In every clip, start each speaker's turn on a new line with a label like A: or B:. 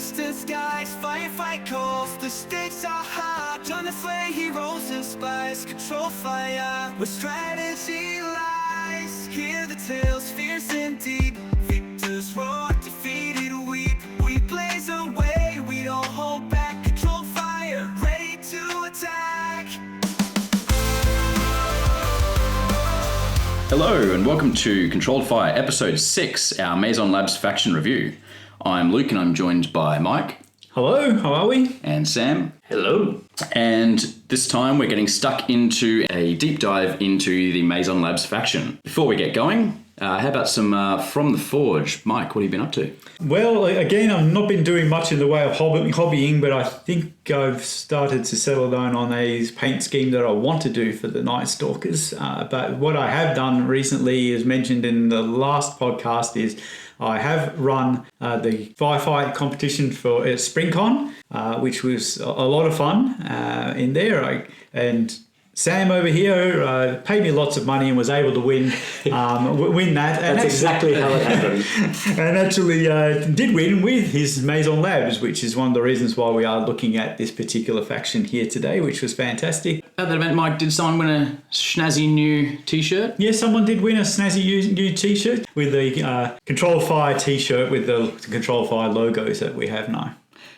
A: distant skies, firefight calls. The stakes are high, turn the flame, heroes and spies. Control fire, where strategy lies. Hear the tales, fierce and deep. Victors roar, defeated weep. We blaze a way, we don't hold back. Control fire, ready to attack.
B: Hello and welcome to Controlled Fire Episode 6, our Mazon Labs Faction review. I'm Luke and I'm joined by Mike.
C: Hello, how are we?
B: And Sam.
D: Hello.
B: And this time we're getting stuck into a deep dive into the Mazon Labs Faction. Before we get going, how about some From the Forge? Mike, what have you been up to?
C: Well, again, I've not been doing much in the way of hobbying, but I think I've started to settle down on a paint scheme that I want to do for the Night Stalkers. But what I have done recently, as mentioned in the last podcast, is I have run the firefight competition for SpringCon, which was a lot of fun in there. And Sam over here paid me lots of money and was able to win that.
D: That's exactly how it happened.
C: And actually did win with his Mazon Labs, which is one of the reasons why we are looking at this particular faction here today, which was fantastic.
B: At that event, Mike, did someone win a snazzy new t-shirt?
C: Yes, someone did win a snazzy new t-shirt with the Control Fire t-shirt with the Control Fire logos that we have now.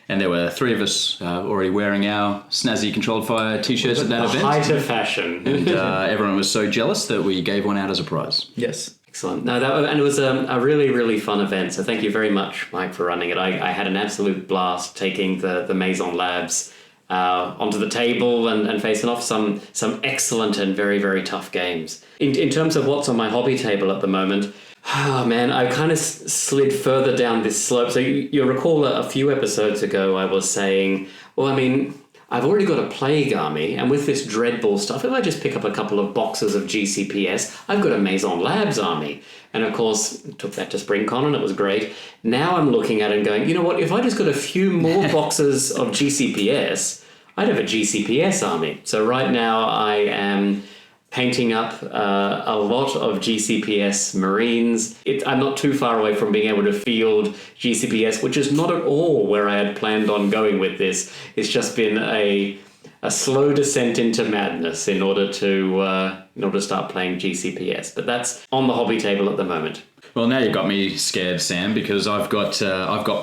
B: And there were three of us already wearing our snazzy Controlled Fire t-shirts at that event.
D: Height of fashion.
B: And everyone was so jealous that we gave one out as a prize.
C: Yes.
D: Excellent. No, and it was a really, really fun event. So thank you very much, Mike, for running it. I had an absolute blast taking the Mazon Labs onto the table and facing off some excellent and very, very tough games. In terms of what's on my hobby table at the moment, oh man, I kind of slid further down this slope. So you'll recall a few episodes ago I was saying, well, I mean, I've already got a Plague army, and with this Dreadball stuff, if I just pick up a couple of boxes of GCPS, I've got a Mazon Labs army. And of course, took that to SpringCon and it was great. Now I'm looking at it and going, you know what, if I just got a few more boxes of GCPS, I'd have a GCPS army. So right now I am painting up a lot of GCPS Marines. I'm not too far away from being able to field GCPS, which is not at all where I had planned on going with this. It's just been a slow descent into madness in order to start playing GCPS. But that's on the hobby table at the moment.
B: Well, now you've got me scared, Sam, because I've got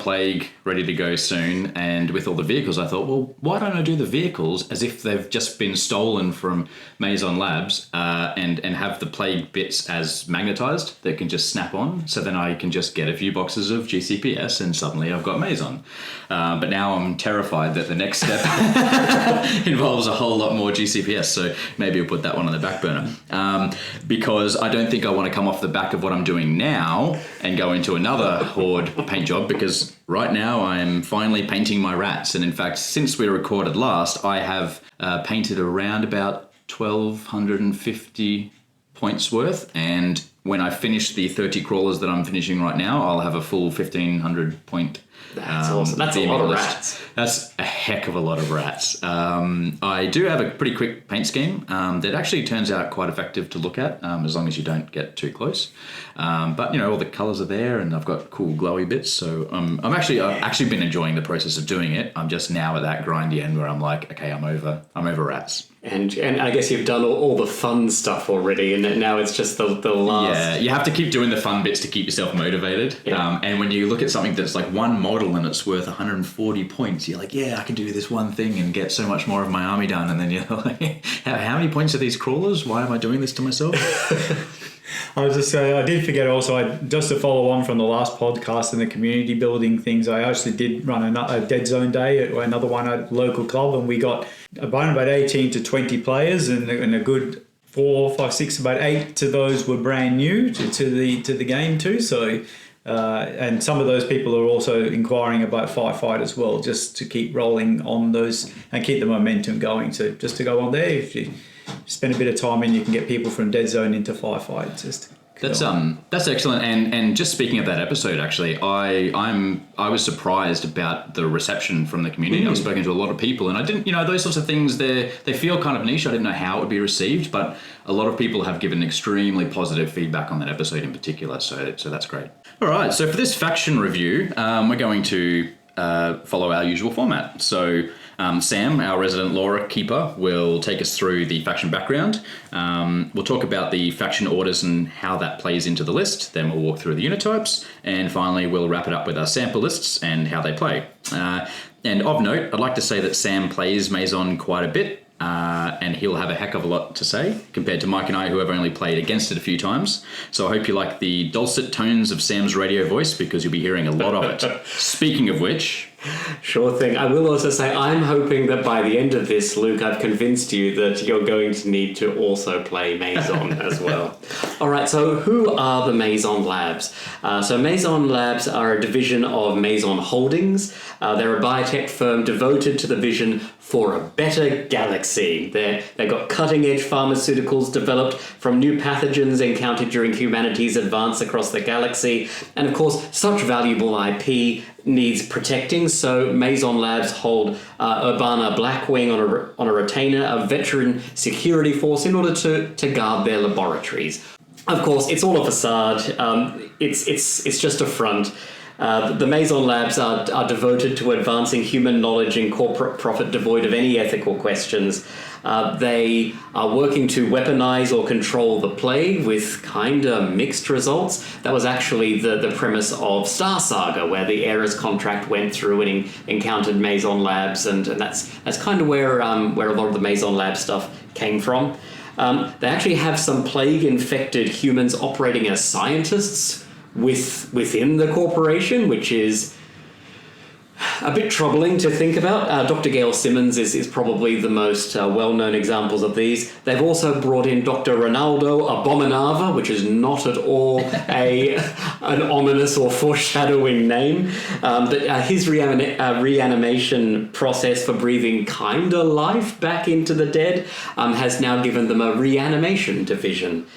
B: Plague ready to go soon, and with all the vehicles, I thought, well, why don't I do the vehicles as if they've just been stolen from Mazon Labs, and have the Plague bits as magnetized that can just snap on, so then I can just get a few boxes of GCPS, and suddenly I've got Mazon. But now I'm terrified that the next step involves a whole lot more GCPS, so maybe I'll put that one on the back burner, because I don't think I want to come off the back of what I'm doing now and go into another Horde paint job, because right now I'm finally painting my rats. And in fact, since we recorded last, I have painted around about 1,250 points worth. And when I finish the 30 crawlers that I'm finishing right now, I'll have a full 1,500 point.
D: That's awesome. That's a lot of rats.
B: That's a heck of a lot of rats. I do have a pretty quick paint scheme that actually turns out quite effective to look at, as long as you don't get too close. But you know, all the colours are there, and I've got cool glowy bits. So I've actually been enjoying the process of doing it. I'm just now at that grindy end where I'm like, okay, I'm over rats.
D: And I guess you've done all the fun stuff already, and now it's just the last.
B: Yeah, you have to keep doing the fun bits to keep yourself motivated.
D: Yeah.
B: And when you look at something that's like one model and it's worth 140 points, you're like, yeah, I can do this one thing and get so much more of my army done. And then you're like, how many points are these crawlers? Why am I doing this to myself?
C: I was just saying, I did forget also, just to follow on from the last podcast and the community building things, I actually did run a Dead Zone Day, another one at a local club, and we got about 18 to 20 players, and a good 4, 5, 6, about 8 to those were brand new to the game too. So, and some of those people are also inquiring about Firefight as well, just to keep rolling on those and keep the momentum going. So just to go on there, if you spend a bit of time and you can get people from Dead Zone into Firefight.
B: That's excellent. And just speaking of that episode, actually, I was surprised about the reception from the community. I've spoken to a lot of people, and I didn't, those sorts of things, they feel kind of niche. I didn't know how it would be received, but a lot of people have given extremely positive feedback on that episode in particular. So that's great. All right. So for this faction review, we're going to follow our usual format. So Sam, our resident lore keeper, will take us through the faction background. We'll talk about the faction orders and how that plays into the list. Then we'll walk through the unit types. And finally, we'll wrap it up with our sample lists and how they play. And of note, I'd like to say that Sam plays Mazon quite a bit. And he'll have a heck of a lot to say compared to Mike and I, who have only played against it a few times. So I hope you like the dulcet tones of Sam's radio voice, because you'll be hearing a lot of it. Speaking of which...
D: Sure thing. I will also say I'm hoping that by the end of this, Luke, I've convinced you that you're going to need to also play Mazon as well. All right, so who are the Mazon Labs? So Mazon Labs are a division of Mazon Holdings. They're a biotech firm devoted to the vision for a better galaxy. They've got cutting-edge pharmaceuticals developed from new pathogens encountered during humanity's advance across the galaxy. And of course, such valuable IP needs protecting, so Mazon Labs hold Urbana Blackwing on a retainer, a veteran security force, in order to guard their laboratories. Of course, it's all a facade. It's just a front. The Mazon Labs are devoted to advancing human knowledge and corporate profit devoid of any ethical questions. They are working to weaponize or control the plague with kind of mixed results. That was actually the premise of Star Saga, where the Eras contract went through and encountered Mazon Labs, and that's kind of where a lot of the Mazon Lab stuff came from. They actually have some plague-infected humans operating as scientists within the corporation, which is a bit troubling to think about. Dr. Gail Simmons is probably the most well-known examples of these. They've also brought in Dr. Ronaldo Abominava, which is not at all an ominous or foreshadowing name, but his reanimation process for breathing kinda life back into the dead has now given them a reanimation division.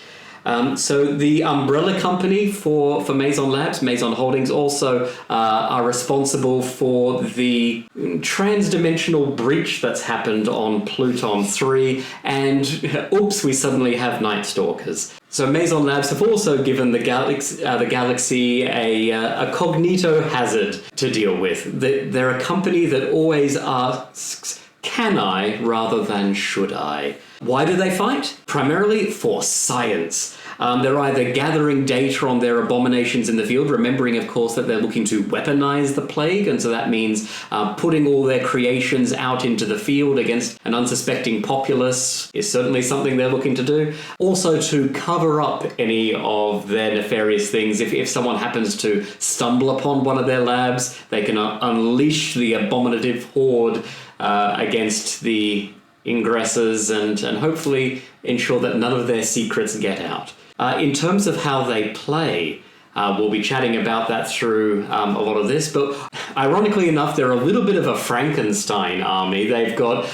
D: So the umbrella company for Mazon Labs, Mazon Holdings, also are responsible for the trans-dimensional breach that's happened on Pluton 3, and oops, we suddenly have Night Stalkers. So Mazon Labs have also given the galaxy a cognito hazard to deal with. They're a company that always asks, can I rather than should I? Why do they fight? Primarily for science. They're either gathering data on their abominations in the field, remembering, of course, that they're looking to weaponize the plague, and so that means putting all their creations out into the field against an unsuspecting populace is certainly something they're looking to do. Also to cover up any of their nefarious things. If someone happens to stumble upon one of their labs, they can unleash the abominative horde against the ingressors and hopefully ensure that none of their secrets get out. In terms of how they play, we'll be chatting about that through a lot of this, but ironically enough, they're a little bit of a Frankenstein army. They've got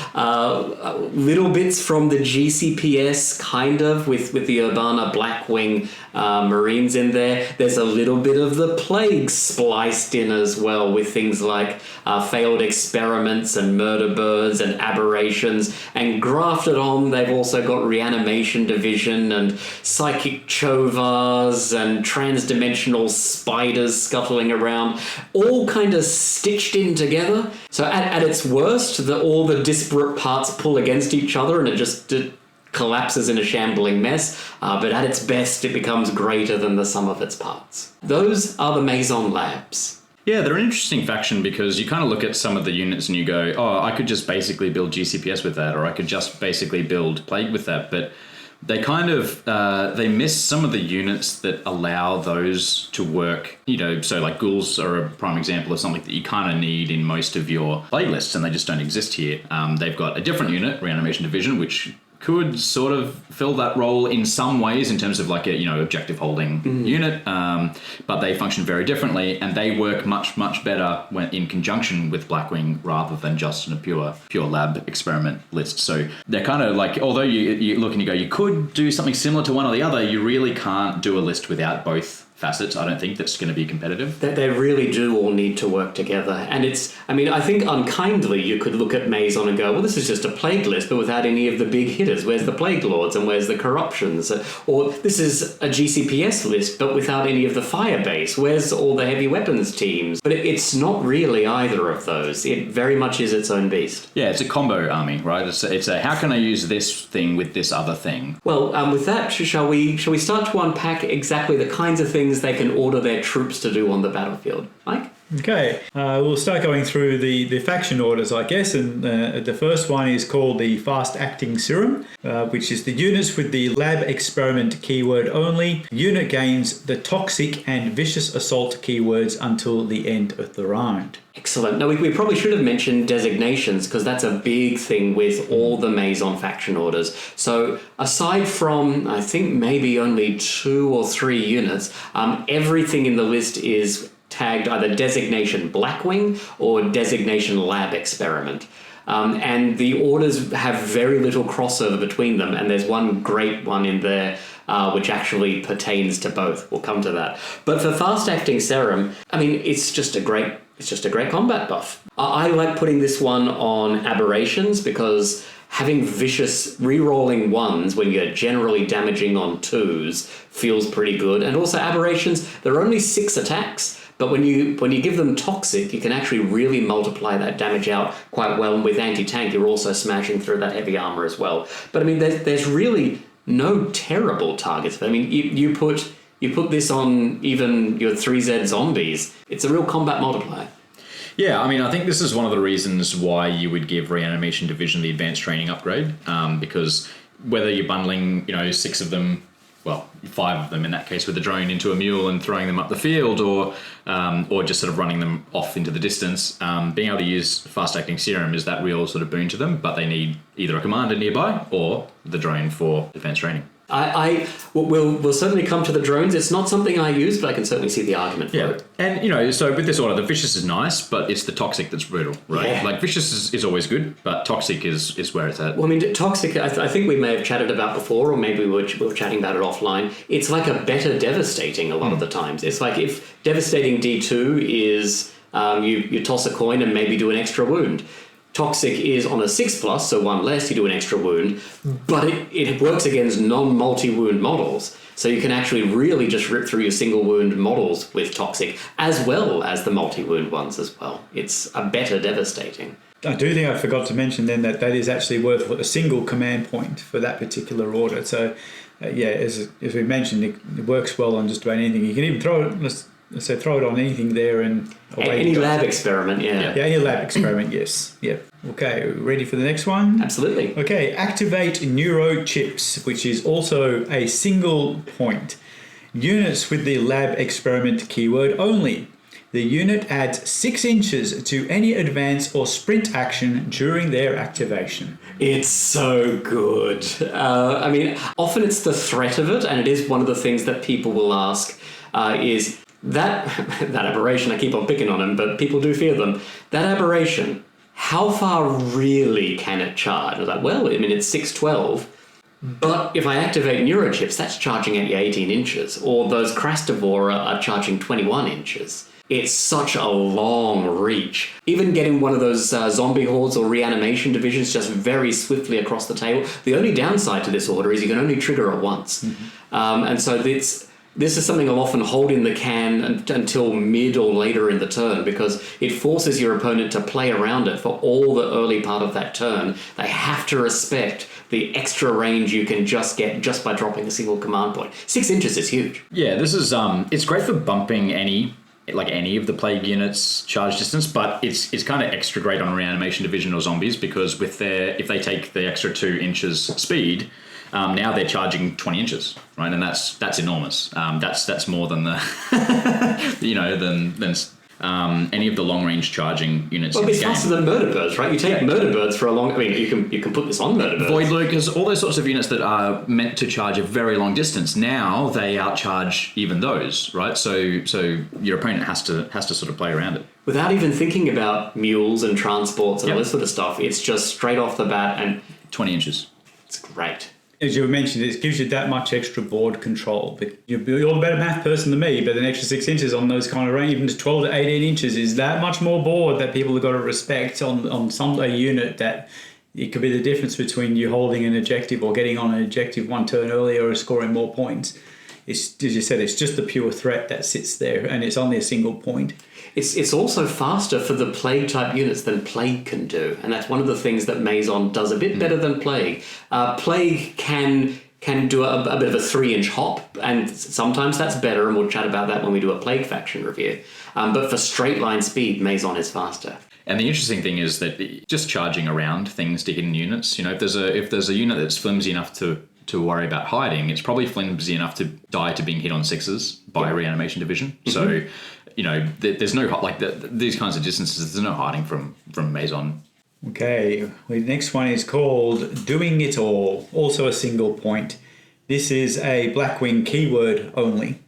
D: little bits from the GCPS, kind of, with the Urbana Blackwing Marines in there. There's a little bit of the plague spliced in as well, with things like failed experiments and murder birds and aberrations, and grafted on, they've also got reanimation division and psychic chovars and transdimensional spiders scuttling around, all kind of stitched in together. So at its worst, all the disparate parts pull against each other and it collapses in a shambling mess, but at its best it becomes greater than the sum of its parts. Those are the Mazon Labs.
B: Yeah, they're an interesting faction because you kind of look at some of the units and you go, oh, I could just basically build GCPS with that, or I could just basically build Plague with that, but they kind of, they miss some of the units that allow those to work, so like ghouls are a prime example of something that you kind of need in most of your playlists, and they just don't exist here. They've got a different unit, Reanimation Division, which could sort of fill that role in some ways in terms of like a objective holding unit, but they function very differently, and they work much better when in conjunction with Blackwing rather than just in a pure lab experiment list. So they're kind of like, although you look and you go, you could do something similar to one or the other, you really can't do a list without both facets, I don't think, that's going to be competitive.
D: They really do all need to work together. And I think unkindly you could look at Mazon and go, well, this is just a plague list, but without any of the big hitters. Where's the Plague Lords and where's the Corruptions? Or this is a GCPS list, but without any of the Firebase. Where's all the heavy weapons teams? But it's not really either of those. It very much is its own beast.
B: Yeah, it's a combo army, right? It's a how can I use this thing with this other thing?
D: Well, with that, shall we start to unpack exactly the kinds of things they can order their troops to do on the battlefield? Mike?
C: Okay, we'll start going through the faction orders, I guess, and the first one is called the Fast Acting Serum, which is the units with the Lab Experiment keyword only. Unit gains the Toxic and Vicious Assault keywords until the end of the round.
D: Excellent. Now, we probably should have mentioned designations, because that's a big thing with all the Mazon faction orders. So aside from, I think, maybe only 2 or 3 units, everything in the list is tagged either designation Blackwing or designation Lab Experiment. And the orders have very little crossover between them, and there's one great one in there which actually pertains to both. We'll come to that. But for Fast Acting Serum, I mean, it's just a great combat buff. I like putting this one on Aberrations, because having vicious re-rolling 1s when you're generally damaging on 2s feels pretty good. And also Aberrations, there are only 6 attacks, but when you give them Toxic, you can actually really multiply that damage out quite well. And with anti-tank, you're also smashing through that heavy armor as well. But I mean, there's really no terrible targets. I mean, you put this on even your 3Z zombies, it's a real combat multiplier.
B: Yeah, I mean, I think this is one of the reasons why you would give Reanimation Division the advanced training upgrade, because whether you're bundling, 6 of them, well, 5 of them in that case with a drone into a mule and throwing them up the field, or just sort of running them off into the distance, being able to use Fast Acting Serum is that real sort of boon to them, but they need either a commander nearby or the drone for advanced training.
D: We'll certainly come to the drones. It's not something I use, but I can certainly see the argument for it.
B: And, so with this order, the Vicious is nice, but it's the Toxic that's brutal, right?
D: Yeah.
B: Like, Vicious is always good, but Toxic is where it's at.
D: Well, I mean, Toxic, I think we may have chatted about before, or maybe we were chatting about it offline. It's like a better Devastating a lot of the times. It's like if Devastating D2 is you toss a coin and maybe do an extra wound. Toxic is on a 6+, so 1 less, you do an extra wound, but it works against non-multi-wound models. So you can actually really just rip through your single wound models with Toxic, as well as the multi-wound ones as well. It's a better Devastating.
C: I do think I forgot to mention then that is actually worth a single command point for that particular order. So, as we mentioned, it works well on just about anything. You can even throw it... So throw it on anything there and away
D: any lab experiment, yeah.
C: Yeah, any lab experiment, yes. Yep. Okay, ready for the next one?
D: Absolutely.
C: Okay, activate neuro chips, which is also a single point. Units with the lab experiment keyword only. The unit adds 6 inches to any advance or sprint action during their activation.
D: It's so good. I mean, often it's the threat of it, and it is one of the things that people will ask is... That aberration, I keep on picking on them, but people do fear them. That aberration, how far really can it charge? I was like, well, I mean, it's 612, but if I activate neurochips, that's charging at you 18 inches, or those Crastivora are charging 21 inches. It's such a long reach. Even getting one of those zombie hordes or reanimation divisions just very swiftly across the table. The only downside to this order is you can only trigger it once. And so this is something I'll often hold in the can until mid or later in the turn, because it forces your opponent to play around it for all the early part of that turn. They have to respect the extra range you can just get just by dropping a single command point. 6 inches is huge.
B: Yeah, this is it's great for bumping any of the plague units charge distance, but it's kind of extra great on Reanimation Division or zombies, because if they take the extra 2 inches speed, now they're charging 20 inches, right? And that's enormous. That's more than the than any of the long range charging units.
D: Well,
B: in
D: it's
B: the game.
D: faster than murder birds, right? You take murder birds for a long. I mean, you can put this on murder birds.
B: Void Lurkers, all those sorts of units that are meant to charge a very long distance. Now they outcharge even those, right? So your opponent has to sort of play around it
D: without even thinking about mules and transports and all this sort of stuff. It's just straight off the bat and
B: 20 inches.
D: It's great.
C: as you mentioned, it gives you that much extra board control. But you're a better math person than me, but an extra 6 inches on those kind of range, even to 12 to 18 inches, is that much more board that people have got to respect on a unit that it could be the difference between you holding an objective or getting on an objective one turn earlier or scoring more points. It's, as you said, it's just the pure threat that sits there, and it's only a single point.
D: It's also faster for the Plague type units than Plague can do, and that's one of the things that Mazon does a bit better than Plague. Plague can do a bit of a 3-inch hop, and sometimes that's better, and we'll chat about that when we do a Plague faction review. But for straight line speed, Mazon is faster.
B: And the interesting thing is that just charging around things to hidden units, if there's a unit that's flimsy enough to worry about hiding, it's probably flimsy enough to die to being hit on 6s by a reanimation division. Mm-hmm. So, there's no these kinds of distances. There's no hiding from Mazon.
C: Okay, the next one is called Doing It All, also a single point. This is a Blackwing keyword only.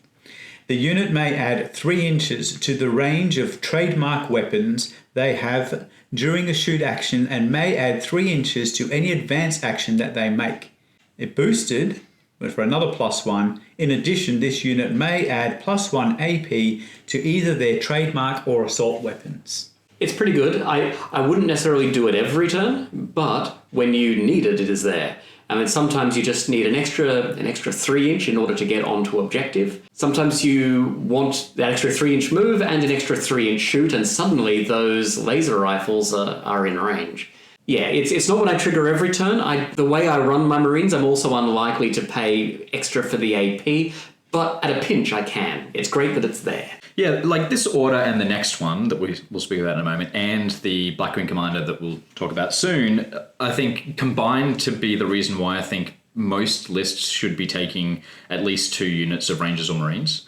C: The unit may add 3 inches to the range of trademark weapons they have during a shoot action and may add 3 inches to any advance action that they make. It boosted for another +1. In addition, this unit may add +1 AP to either their trademark or assault weapons.
D: It's pretty good. I wouldn't necessarily do it every turn, but when you need it, it is there. I mean, sometimes you just need an extra 3-inch in order to get onto objective. Sometimes you want that extra 3-inch move and an extra 3-inch shoot, and suddenly those laser rifles are in range. Yeah, it's not what I trigger every turn. The way I run my Marines, I'm also unlikely to pay extra for the AP, but at a pinch I can. It's great that it's there.
B: Yeah, like this order and the next one that we'll speak about in a moment, and the Blackwing Commander that we'll talk about soon, I think combined to be the reason why I think most lists should be taking at least 2 units of Rangers or Marines,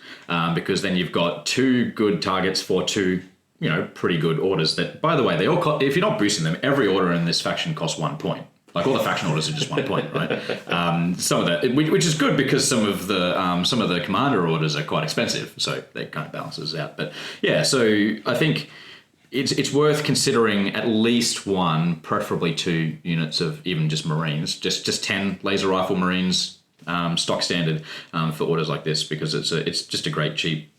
B: because then you've got 2 good targets for 2 pretty good orders that, by the way, they all if you're not boosting them, every order in this faction costs 1 point. Like all the faction orders are just 1 point, right? Some of that, which is good because some of the commander orders are quite expensive, so that kind of balances out. But yeah, so I think it's worth considering at least 1, preferably 2 units of even just Marines, just 10 laser rifle Marines, stock standard for orders like this, because it's just a great cheap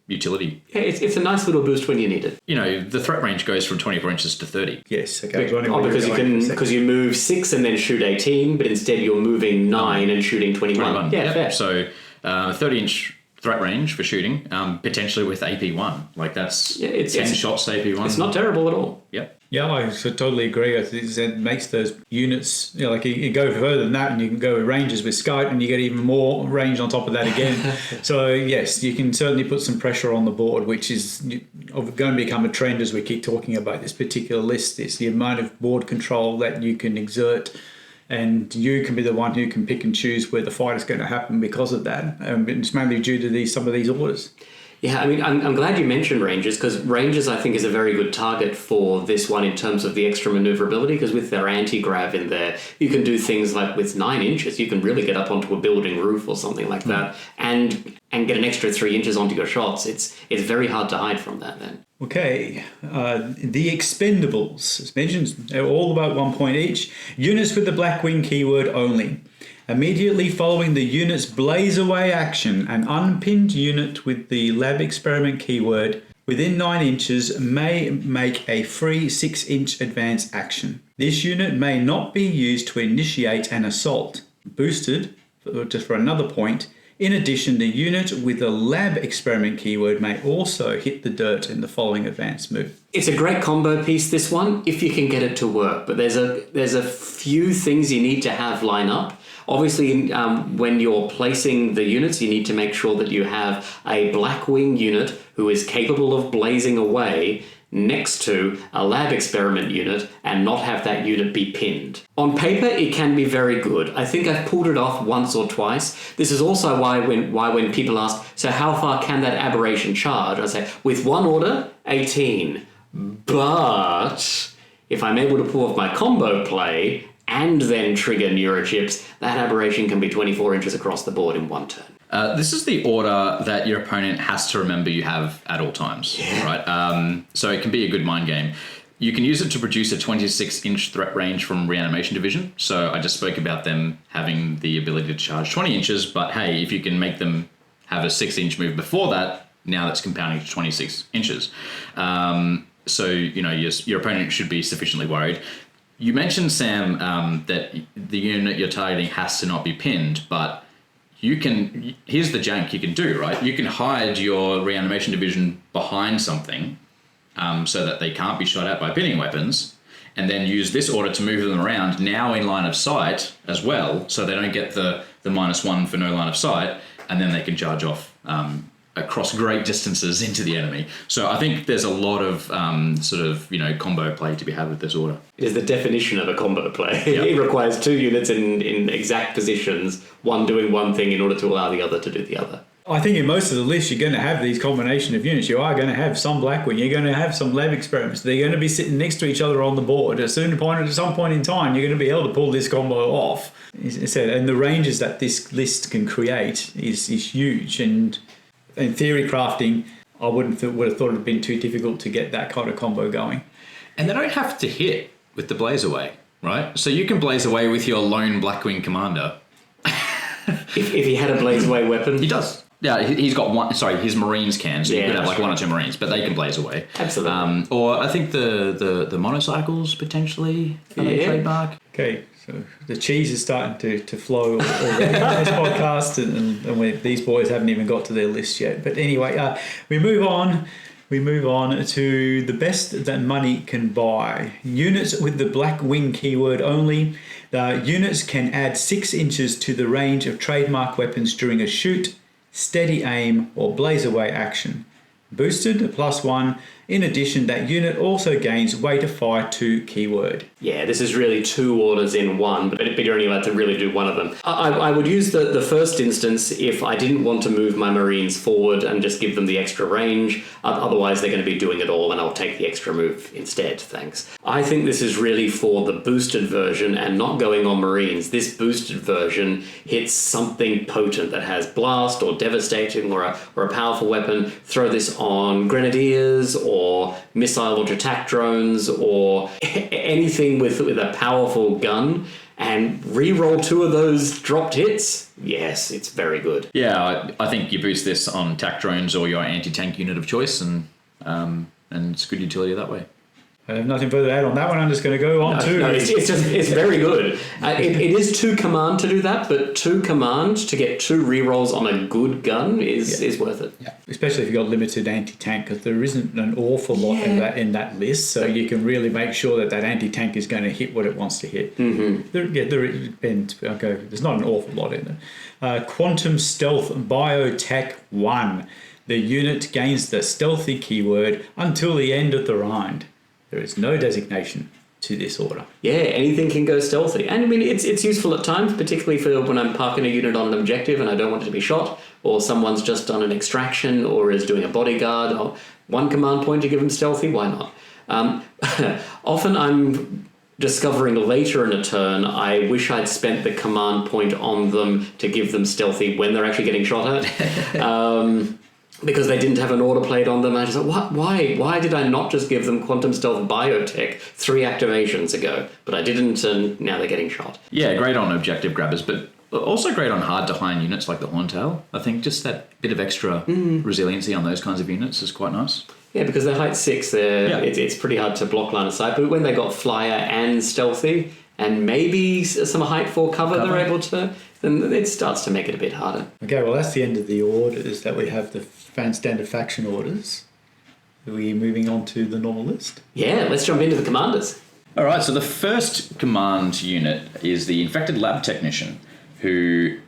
B: utility.
D: Yeah, it's a nice little boost when you need it.
B: The threat range goes from 24 inches to 30.
C: Yes, okay.
D: Because you move 6 and then shoot 18, but instead you're moving 9 and shooting 21. Yeah, fair.
B: So 30-inch threat range for shooting, potentially with AP1. Like that's 10 shots to AP1.
D: It's not terrible at all.
B: Yep.
C: Yeah, I totally agree. It makes those units, like you go further than that, and you can go with Rangers with Scout, and you get even more range on top of that again. So yes, you can certainly put some pressure on the board, which is going to become a trend as we keep talking about this particular list. It's the amount of board control that you can exert, and you can be the one who can pick and choose where the fight is going to happen because of that. It's mainly due to some of these orders.
D: Yeah, I mean, I'm glad you mentioned Rangers, because Rangers, I think, is a very good target for this one in terms of the extra maneuverability, because with their anti-grav in there, you can do things like with 9 inches, you can really get up onto a building roof or something like that, and get an extra 3 inches onto your shots. It's very hard to hide from that then.
C: Okay, the Expendables, as mentioned, they're all about 1 point each. Units with the Blackwing keyword only. Immediately following the unit's blaze away action, an unpinned unit with the lab experiment keyword within 9 inches may make a free 6-inch advance action. This unit may not be used to initiate an assault. Boosted, just for another point. In addition, the unit with the lab experiment keyword may also hit the dirt in the following advanced move.
D: It's a great combo piece, this one, if you can get it to work. But there's a few things you need to have line up. Obviously, when you're placing the units, you need to make sure that you have a Blackwing unit who is capable of blazing away next to a lab experiment unit and not have that unit be pinned. On paper, it can be very good. I think I've pulled it off once or twice. This is also why when people ask, so how far can that aberration charge? I say, with one order, 18. But if I'm able to pull off my combo play and then trigger neurochips, that aberration can be 24 inches across the board in 1 turn.
B: This is the order that your opponent has to remember you have at all times, right? So it can be a good mind game. You can use it to produce a 26-inch threat range from Reanimation Division. So I just spoke about them having the ability to charge 20 inches, but hey, if you can make them have a 6-inch move before that, now that's compounding to 26 inches. So, your opponent should be sufficiently worried. You mentioned, Sam, that the unit you're targeting has to not be pinned, but here's the jank you can do, right? You can hide your Reanimation Division behind something so that they can't be shot at by pinning weapons, and then use this order to move them around now in line of sight as well, so they don't get the -1 for no line of sight, and then they can charge off across great distances into the enemy. So I think there's a lot of combo play to be had with this order.
D: It is the definition of a combo play.
B: Yep.
D: It requires two units in exact positions, one doing one thing in order to allow the other to do the other.
C: I think in most of the lists, you're going to have these combination of units. You are going to have some Blackwing. You're going to have some lab experiments. They're going to be sitting next to each other on the board. At some point in time, you're going to be able to pull this combo off. And the ranges that this list can create is huge. And in theory crafting, I would have thought it had been too difficult to get that kind of combo going.
B: And they don't have to hit with the Blaze Away, right? So you can Blaze Away with your lone Blackwing commander.
D: If he had a Blaze Away weapon.
B: He does. Yeah, he's got one. Sorry, his Marines can. So you could have like
D: right.
B: 1 or 2 Marines, but they can Blaze Away.
D: Absolutely.
B: Or I think the monocycles potentially trademark.
C: Okay, so the cheese is starting to flow already in this podcast, and these boys haven't even got to their list yet. But anyway, we move on. We move on to the best that money can buy. Units with the Blackwing keyword only. The units can add 6 inches to the range of trademark weapons during a shoot, steady aim, or blaze away action. Boosted, a +1. In addition, that unit also gains weight of fire 2 keyword.
D: Yeah, this is really 2 orders in one, but you're only allowed to really do one of them. I would use the first instance if I didn't want to move my Marines forward and just give them the extra range. Otherwise, they're going to be doing it all, and I'll take the extra move instead, thanks. I think this is really for the boosted version and not going on Marines. This boosted version hits something potent that has blast or devastating or a powerful weapon. Throw this on Grenadiers or missile launch attack drones or anything with a powerful gun, and re-roll 2 of those dropped hits. Yes, it's very good.
B: Yeah, I think you boost this on tac drones or your anti-tank unit of choice, and it's good utility that way.
C: I have nothing further to add on that one. I'm just going to go on to...
D: No, it's very good. It is 2 command to do that, but 2 command to get 2 rerolls on a good gun is worth it.
C: Yeah, especially if you've got limited anti-tank, because there isn't an awful lot in that list, so you can really make sure that anti-tank is going to hit what it wants to hit. Mm-hmm. There's not an awful lot in it. Quantum Stealth Biotech 1. The unit gains the stealthy keyword until the end of the round. There is no designation to this order.
D: Yeah, anything can go stealthy. And I mean, it's useful at times, particularly for when I'm parking a unit on an objective and I don't want it to be shot, or someone's just done an extraction or is doing a bodyguard. Or 1 command point to give them stealthy, why not? Often I'm discovering later in a turn, I wish I'd spent the command point on them to give them stealthy when they're actually getting shot at. Because they didn't have an order plate on them. I just thought, why did I not just give them Quantum Stealth Biotech 3 activations ago? But I didn't, and now they're getting shot.
B: Yeah, great on objective grabbers, but also great on hard-to-hind units like the Horntail. I think just that bit of extra resiliency on those kinds of units is quite nice. Yeah,
D: because they're height 6, it's pretty hard to block line of sight. But when they got flyer and stealthy, and maybe some height 4 cover they're able to, then it starts to make it a bit harder.
C: Okay, well, that's the end of the orders that we have, the standard faction orders. Are we moving on to the normal list?
D: Yeah, let's jump into the commanders.
B: All right, so the first command unit is the Infected Lab Technician, who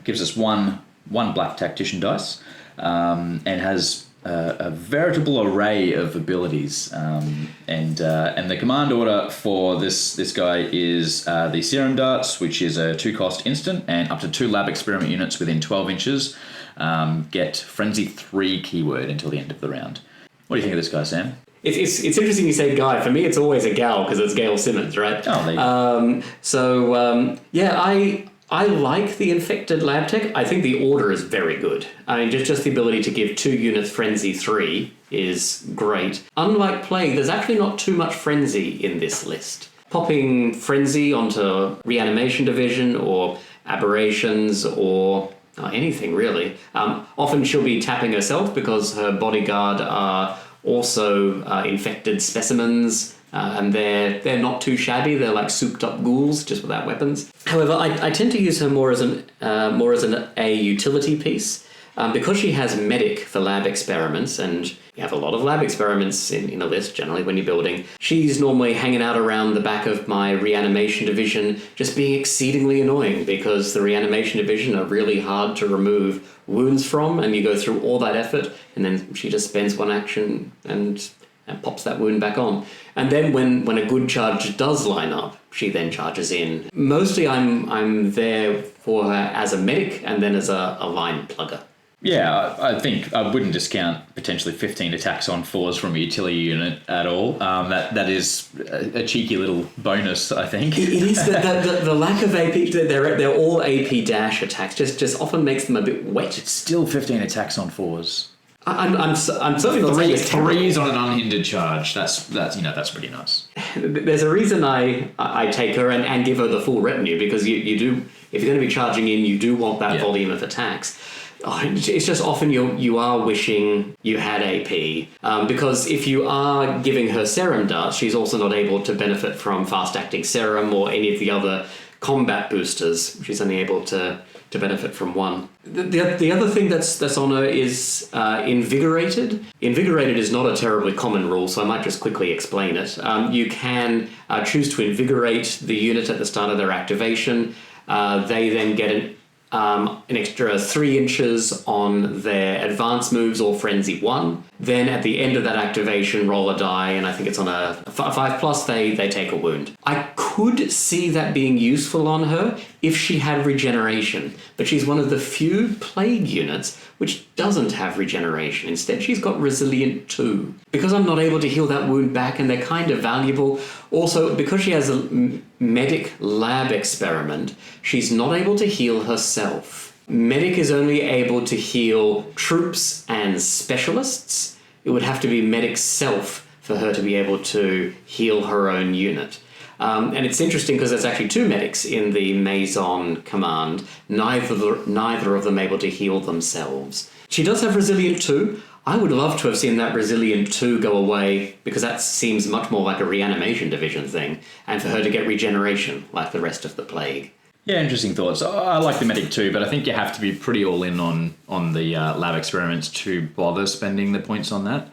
B: gives us one black tactician dice and has a veritable array of abilities. And the command order for this guy is the Serum Darts, which is a 2-cost instant, and up to 2 lab experiment units within 12 inches get Frenzy 3 keyword until the end of the round. What do you think of this guy, Sam?
D: It's interesting you say guy. For me, it's always a gal because it's Gail Simmons, right?
B: Oh, there you go.
D: I like the infected lab tech. I think the order is very good. I mean, just the ability to give 2 units Frenzy 3 is great. Unlike Plague, there's actually not too much Frenzy in this list. Popping Frenzy onto Reanimation Division or Aberrations or anything really. Often she'll be tapping herself because her bodyguard are also infected specimens. And they're not too shabby. They're like souped up ghouls, just without weapons. However, I tend to use her more as a utility piece because she has medic for lab experiments, and you have a lot of lab experiments in a list generally when you're building. She's normally hanging out around the back of my reanimation division, just being exceedingly annoying because the reanimation division are really hard to remove wounds from, and you go through all that effort, and then she just spends one action and pops that wound back on. And then when a good charge does line up, she then charges in. Mostly I'm there for her as a medic and then as a line plugger.
B: Yeah, I think I wouldn't discount potentially 15 attacks on 4s from a utility unit at all. That is a cheeky little bonus, I think.
D: It is the lack of AP. They're all AP dash attacks. Just often makes them a bit wet.
B: It's still 15 attacks on 4s.
D: I'm certainly not saying it's terrible.
B: 3s on an unhindered charge. That's pretty nice.
D: There's a reason I take her and give her the full retinue, because you do, if you're going to be charging in, you do want that volume of attacks. It's just often you are wishing you had AP, because if you are giving her serum darts, she's also not able to benefit from fast acting serum or any of the other combat boosters. She's only able to benefit from one. The other thing that's on her is Invigorated. Invigorated is not a terribly common rule, so I might just quickly explain it. You can choose to invigorate the unit at the start of their activation. They then get an extra 3 inches on their advanced moves or Frenzy 1. Then at the end of that activation, roll a die, and I think it's on a 5+, they take a wound. I could see that being useful on her if she had regeneration, but she's one of the few Plague units which doesn't have regeneration. Instead, she's got Resilient 2. Because I'm not able to heal that wound back, and they're kind of valuable. Also, because she has a medic lab experiment, she's not able to heal herself. Medic is only able to heal troops and specialists. It would have to be medic self for her to be able to heal her own unit. And it's interesting because there's actually 2 medics in the Mazon command, neither of them able to heal themselves. She does have Resilient 2. I would love to have seen that Resilient 2 go away, because that seems much more like a reanimation division thing, and for her to get regeneration like the rest of the Plague.
B: Yeah, interesting thoughts. I like the medic too, but I think you have to be pretty all in on the lab experiments to bother spending the points on that.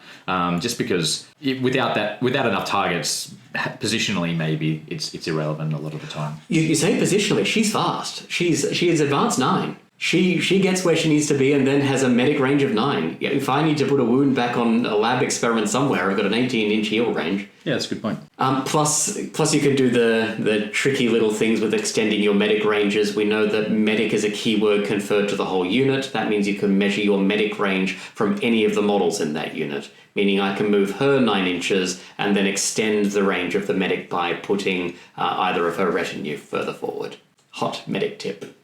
B: Just because without enough targets, positionally maybe it's irrelevant a lot of the time.
D: You say positionally, she's fast. She is advanced 9. She gets where she needs to be and then has a medic range of 9. If I need to put a wound back on a lab experiment somewhere, I've got an 18-inch heal range.
B: Yeah, that's a good point.
D: Plus you can do the tricky little things with extending your medic ranges. We know that medic is a keyword conferred to the whole unit. That means you can measure your medic range from any of the models in that unit, meaning I can move her 9 inches and then extend the range of the medic by putting either of her retinue further forward. Hot medic tip.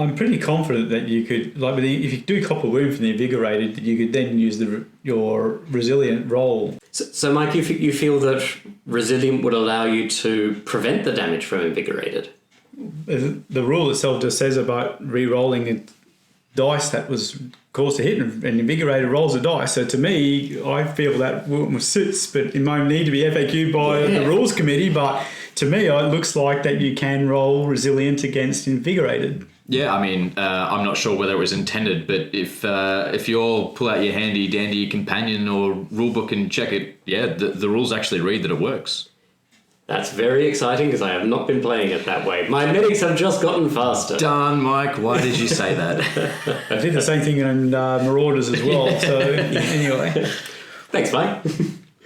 C: I'm pretty confident that you could, if you do copper wound from the Invigorated, that you could then use your Resilient roll.
D: So Mike, you feel that Resilient would allow you to prevent the damage from Invigorated?
C: The rule itself just says about re-rolling a dice that was caused a hit, and Invigorated rolls a dice. So to me, I feel that sits, but it might need to be FAQ'd by the rules committee. But to me, it looks like that you can roll Resilient against Invigorated.
B: Yeah, I mean, I'm not sure whether it was intended, but if you all pull out your handy dandy companion or rulebook and check it, the rules actually read that it works.
D: That's very exciting, because I have not been playing it that way. My medics have just gotten faster.
B: Darn, Mike, why did you say that?
C: I did the same thing in Marauders as well, so anyway.
D: Thanks, Mike.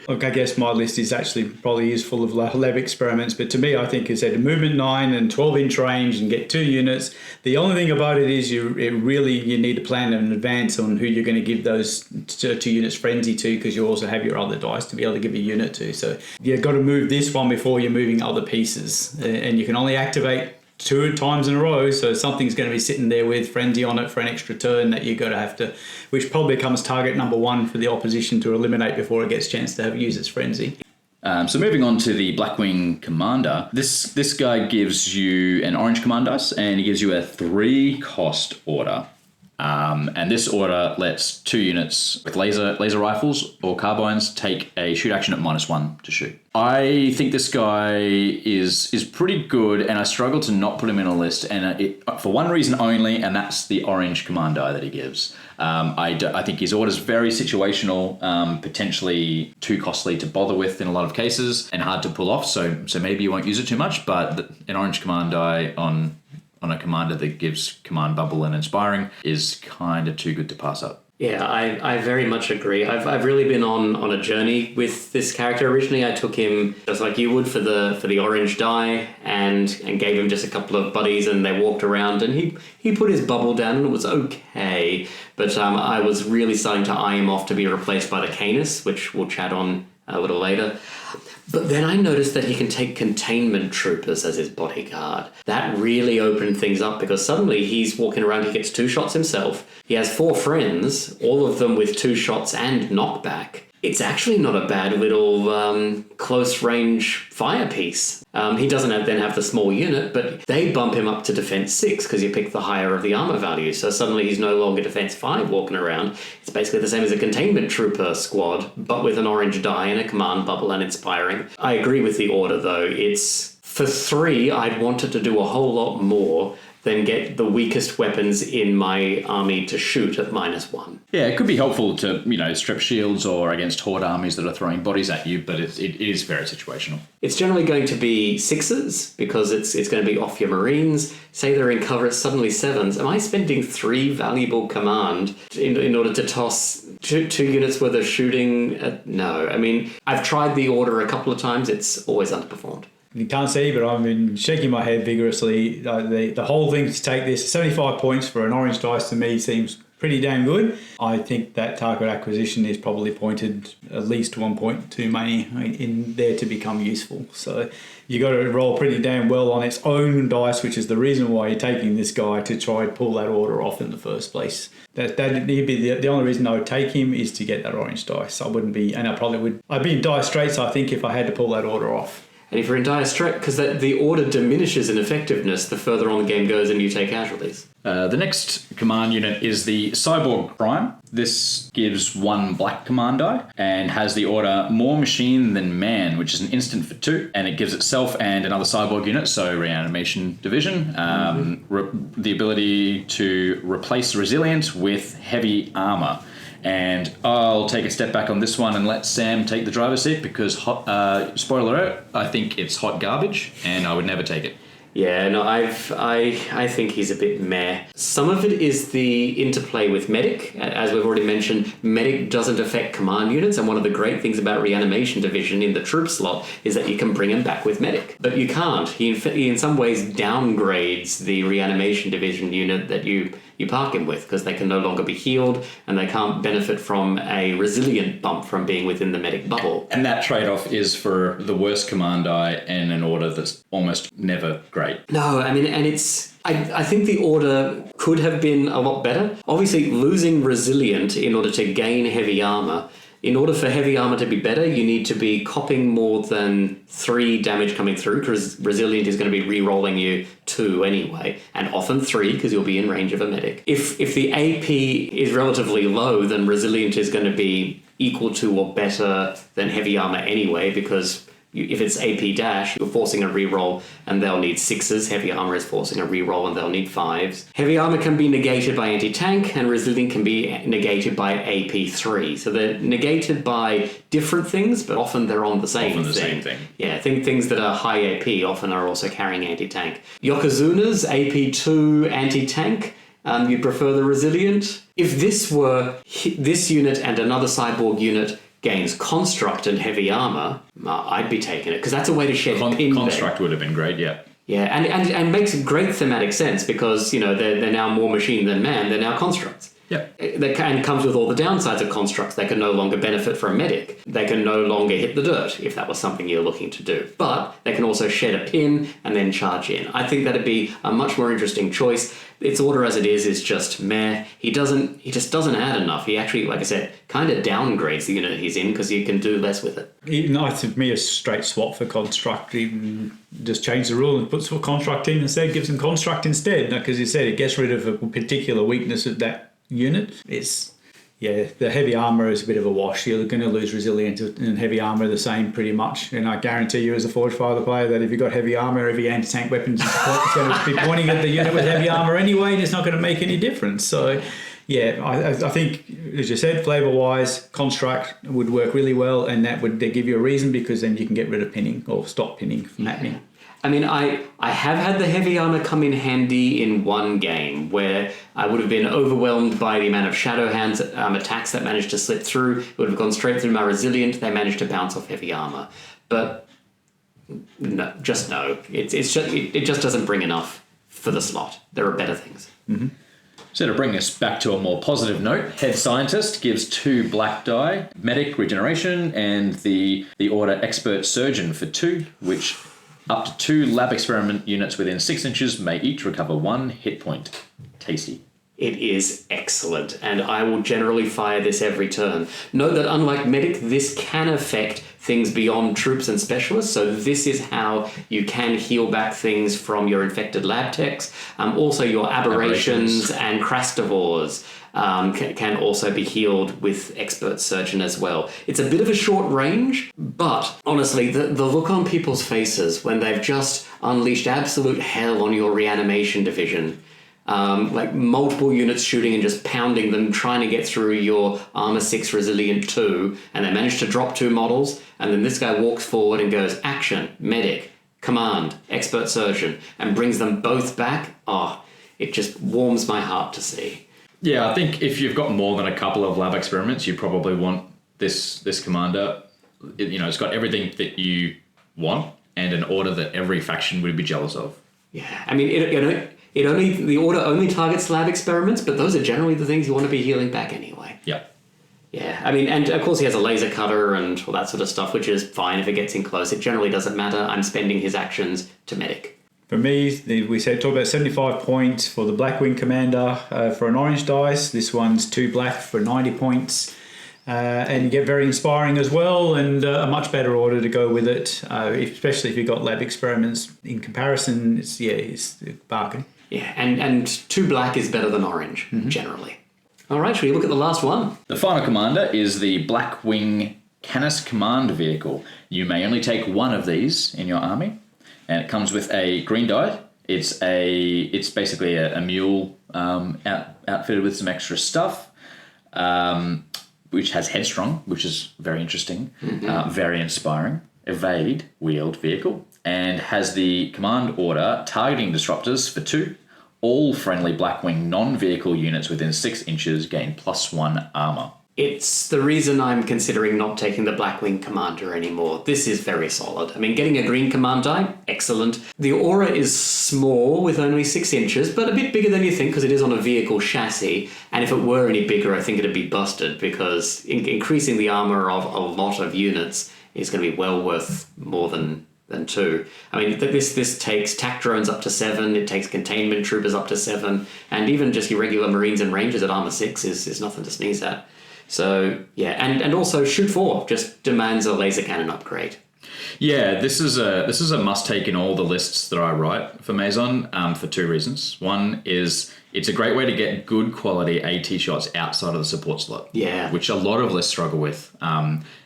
C: Look, I guess my list is actually probably is full of lab experiments, but to me, I think it's at a movement 9 and 12-inch range and get 2 units. The only thing about it is you need to plan in advance on who you're going to give those 2 units Frenzy to, because you also have your other dice to be able to give a unit to. So you've got to move this one before you're moving other pieces, and you can only activate 2 times in a row, so something's going to be sitting there with frenzy on it for an extra turn that you're going to have to, which probably becomes target number 1 for the opposition to eliminate before it gets a chance to use its frenzy.
B: So moving on to the Blackwing Commander, this guy gives you an orange command dice, and he gives you a 3-cost order. And this order lets 2 units with laser rifles or carbines take a shoot action at -1 to shoot. I think this guy is pretty good, and I struggle to not put him in a list, and for one reason only, and that's the orange command die that he gives. I think his order's very situational, potentially too costly to bother with in a lot of cases, and hard to pull off. So maybe you won't use it too much, but an orange command die on a commander that gives command bubble and inspiring is kind of too good to pass up.
D: Yeah, I very much agree. I've really been on a journey with this character. Originally, I took him just like you would for the orange die, and gave him just a couple of buddies, and they walked around, and he put his bubble down, and it was okay. But I was really starting to eye him off to be replaced by the Canis, which we'll chat on a little later. But then I noticed that he can take containment troopers as his bodyguard. That really opened things up, because suddenly he's walking around, he gets 2 shots himself. He has 4 friends, all of them with 2 shots and knockback. It's actually not a bad little close range fire piece. He doesn't then have the small unit, but they bump him up to defense 6 because you pick the higher of the armor value. So suddenly he's no longer defense 5 walking around. It's basically the same as a containment trooper squad, but with an orange die and a command bubble and inspiring. I agree with the order though. It's for 3, I'd wanted to do a whole lot more than get the weakest weapons in my army to shoot at -1.
B: Yeah, it could be helpful to, strip shields or against horde armies that are throwing bodies at you, but it is very situational.
D: It's generally going to be 6s because it's going to be off your Marines. Say they're in cover, it's suddenly 7s. Am I spending 3 valuable command in order to toss two units worth of shooting? No. I mean, I've tried the order a couple of times. It's always underperformed.
C: You can't see, but I've been shaking my head vigorously. The whole thing to take this, 75 points for an orange dice to me seems pretty damn good. I think that target acquisition is probably pointed at least 1 point too many in there to become useful. So you got to roll pretty damn well on its own dice, which is the reason why you're taking this guy to try and pull that order off in the first place. That'd be the only reason I would take him is to get that orange dice. I wouldn't be, and I'd be in dire straits, I think, if I had to pull that order off.
D: And if you're in dire straits, because the order diminishes in effectiveness the further on the game goes and you take casualties.
B: The next command unit is the Cyborg Prime. This gives 1 black command die and has the order More Machine Than Man, which is an instant for 2, and it gives itself and another cyborg unit, so Reanimation Division, the ability to replace Resilient with heavy armor. And I'll take a step back on this one and let Sam take the driver's seat because, spoiler alert, I think it's hot garbage and I would never take it.
D: Yeah, no, I think he's a bit meh. Some of it is the interplay with Medic. As we've already mentioned, Medic doesn't affect command units, and one of the great things about Reanimation Division in the troop slot is that you can bring him back with Medic. But you can't. He in some ways downgrades the Reanimation Division unit that you park him with, because they can no longer be healed and they can't benefit from a resilient bump from being within the Medic bubble.
B: And that trade-off is for the worst command die and an order that's almost never great.
D: No, I mean, and I think the order could have been a lot better. Obviously, losing Resilient in order to gain heavy armor. In order for heavy armor to be better, you need to be copping more than 3 damage coming through, because Resilient is going to be re-rolling you 2 anyway, and often 3 because you'll be in range of a medic. If the AP is relatively low, then Resilient is going to be equal to or better than heavy armor anyway, because if it's AP dash, you're forcing a reroll and they'll need 6s. Heavy armor is forcing a reroll and they'll need 5s. Heavy armor can be negated by anti-tank, and resilient can be negated by AP3. So they're negated by different things, but often they're on the same thing. Yeah, things that are high AP often are also carrying anti-tank. Yokozuna's AP2 anti-tank. You'd prefer the resilient. If this were this unit and another cyborg unit gains construct and heavy armor, I'd be taking it, because that's a way to shed pin.
B: Construct would have been great, yeah.
D: Yeah, and makes great thematic sense, because they're now more machine than man. They're now constructs.
B: Yep.
D: And comes with all the downsides of constructs. They can no longer benefit from medic. They can no longer hit the dirt if that was something you're looking to do. But they can also shed a pin and then charge in. I think that'd be a much more interesting choice. Its order as it is just meh. He just doesn't add enough. He actually, like I said, kind of downgrades the unit he's in because you can do less with it.
C: I think me a straight swap for construct. Even just change the rule and puts construct in instead, gives him construct instead. Because you said it gets rid of a particular weakness of that unit. The heavy armor is a bit of a wash. You're going to lose resilience and heavy armor the same pretty much. And I guarantee you as a Forge Father player that if you've got heavy armor, every anti-tank weapon is going to be pointing at the unit with heavy armor anyway, and it's not going to make any difference. So I think, as you said, flavor-wise, construct would work really well, and that would give you a reason, because then you can get rid of pinning or stop pinning from happening.
D: I mean, I have had the heavy armor come in handy in one game where I would have been overwhelmed by the amount of Shadow Hands attacks that managed to slip through. It would have gone straight through my Resilient. They managed to bounce off heavy armor. But no, just no. It just doesn't bring enough for the slot. There are better things.
B: Mm-hmm. So to bring us back to a more positive note, Head Scientist gives 2 black die, Medic Regeneration, and the Order Expert Surgeon for 2, which up to 2 lab experiment units within 6 inches may each recover 1 hit point. Tasty.
D: It is excellent, and I will generally fire this every turn. Note that unlike Medic, this can affect things beyond troops and specialists, so this is how you can heal back things from your infected lab techs. Also, your aberrations and crastivores can also be healed with Expert Surgeon as well. It's a bit of a short range, but honestly, the look on people's faces when they've just unleashed absolute hell on your reanimation division, like multiple units shooting and just pounding them, trying to get through your Armor 6 Resilient 2, and they manage to drop 2 models, and then this guy walks forward and goes, Action, Medic, Command, Expert Surgeon, and brings them both back. Oh, it just warms my heart to see.
B: Yeah, I think if you've got more than a couple of lab experiments, you probably want this commander. It's got everything that you want and an order that every faction would be jealous of.
D: Yeah, I mean, the order only targets lab experiments, but those are generally the things you want to be healing back anyway.
B: Yeah.
D: Yeah, I mean, and of course he has a laser cutter and all that sort of stuff, which is fine if it gets in close. It generally doesn't matter. I'm spending his actions to medic. For
C: me, we talk about 75 points for the Blackwing Commander for an orange dice. This one's 2 black for 90 points. And you get very inspiring as well, and a much better order to go with it, especially if you've got lab experiments. In comparison, it's a bargain.
D: Yeah, and 2 black is better than orange, generally. All right, shall we look at the last one?
B: The final commander is the Blackwing Canis Command Vehicle. You may only take 1 of these in your army, and it comes with a green die. It's basically a mule outfitted with some extra stuff, which has Headstrong, which is very interesting, very inspiring. Evade wheeled vehicle, and has the command order targeting disruptors for 2. All friendly Blackwing non-vehicle units within 6 inches gain +1 armor.
D: It's the reason I'm considering not taking the Blackwing Commander anymore. This is very solid. I mean, getting a green command die, excellent. The aura is small with only 6 inches, but a bit bigger than you think because it is on a vehicle chassis. And if it were any bigger, I think it'd be busted because increasing the armor of a lot of units is going to be well worth more than 2. I mean, this takes tac drones up to 7, it takes containment troopers up to 7, and even just your regular Marines and Rangers at armor 6 is nothing to sneeze at. So, yeah, and also Shoot 4 just demands a laser cannon upgrade.
B: Yeah, this is a must-take in all the lists that I write for Mazon for 2 reasons. One is it's a great way to get good quality AT shots outside of the support slot.
D: Yeah.
B: Which a lot of lists struggle with,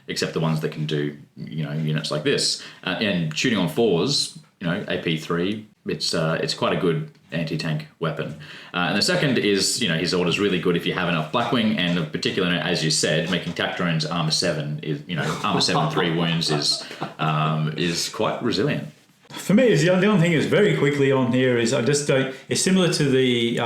B: except the ones that can do, units like this. And shooting on 4s, AP3, it's quite a good anti-tank weapon. And the second is, his order's really good if you have enough Blackwing, and in particular, as you said, making tac drones armor 7 is, armor 7 3 wounds is quite resilient.
C: For me, the only thing is very quickly on here is I just don't. It's similar to the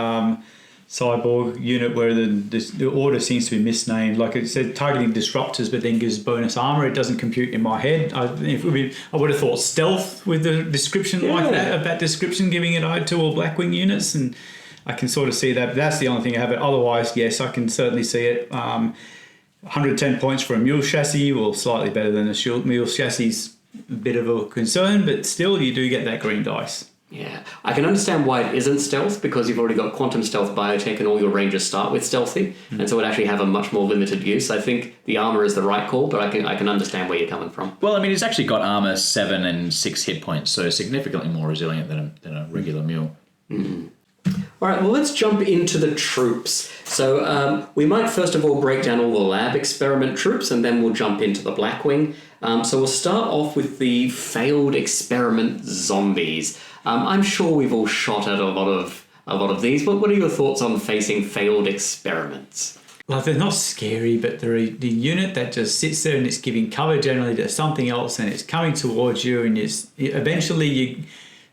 C: cyborg unit where the order seems to be misnamed. Like it said, targeting disruptors, but then gives bonus armor. It doesn't compute in my head. I would have thought stealth with the description like that description, giving it to all Blackwing units, and I can sort of see that. But that's the only thing I have. It. Otherwise, yes, I can certainly see it. 110 points for a mule chassis, well, slightly better than a mule chassis. A bit of a concern, but still, you do get that green dice.
D: Yeah, I can understand why it isn't stealth, because you've already got quantum stealth biotech and all your rangers start with stealthy, and so it actually have a much more limited use. I think the armor is the right call, but I can understand where you're coming from.
B: Well, I mean, it's actually got armor 7 and 6 hit points, so significantly more resilient than a regular mule.
D: Mm-hmm. All right, well, let's jump into the troops. So we might first of all break down all the lab experiment troops, and then we'll jump into the Blackwing. So we'll start off with the failed experiment zombies. I'm sure we've all shot at a lot of these, but what are your thoughts on facing failed experiments?
C: Well, they're not scary, but they're the unit that just sits there and it's giving cover generally to something else, and it's coming towards you, and eventually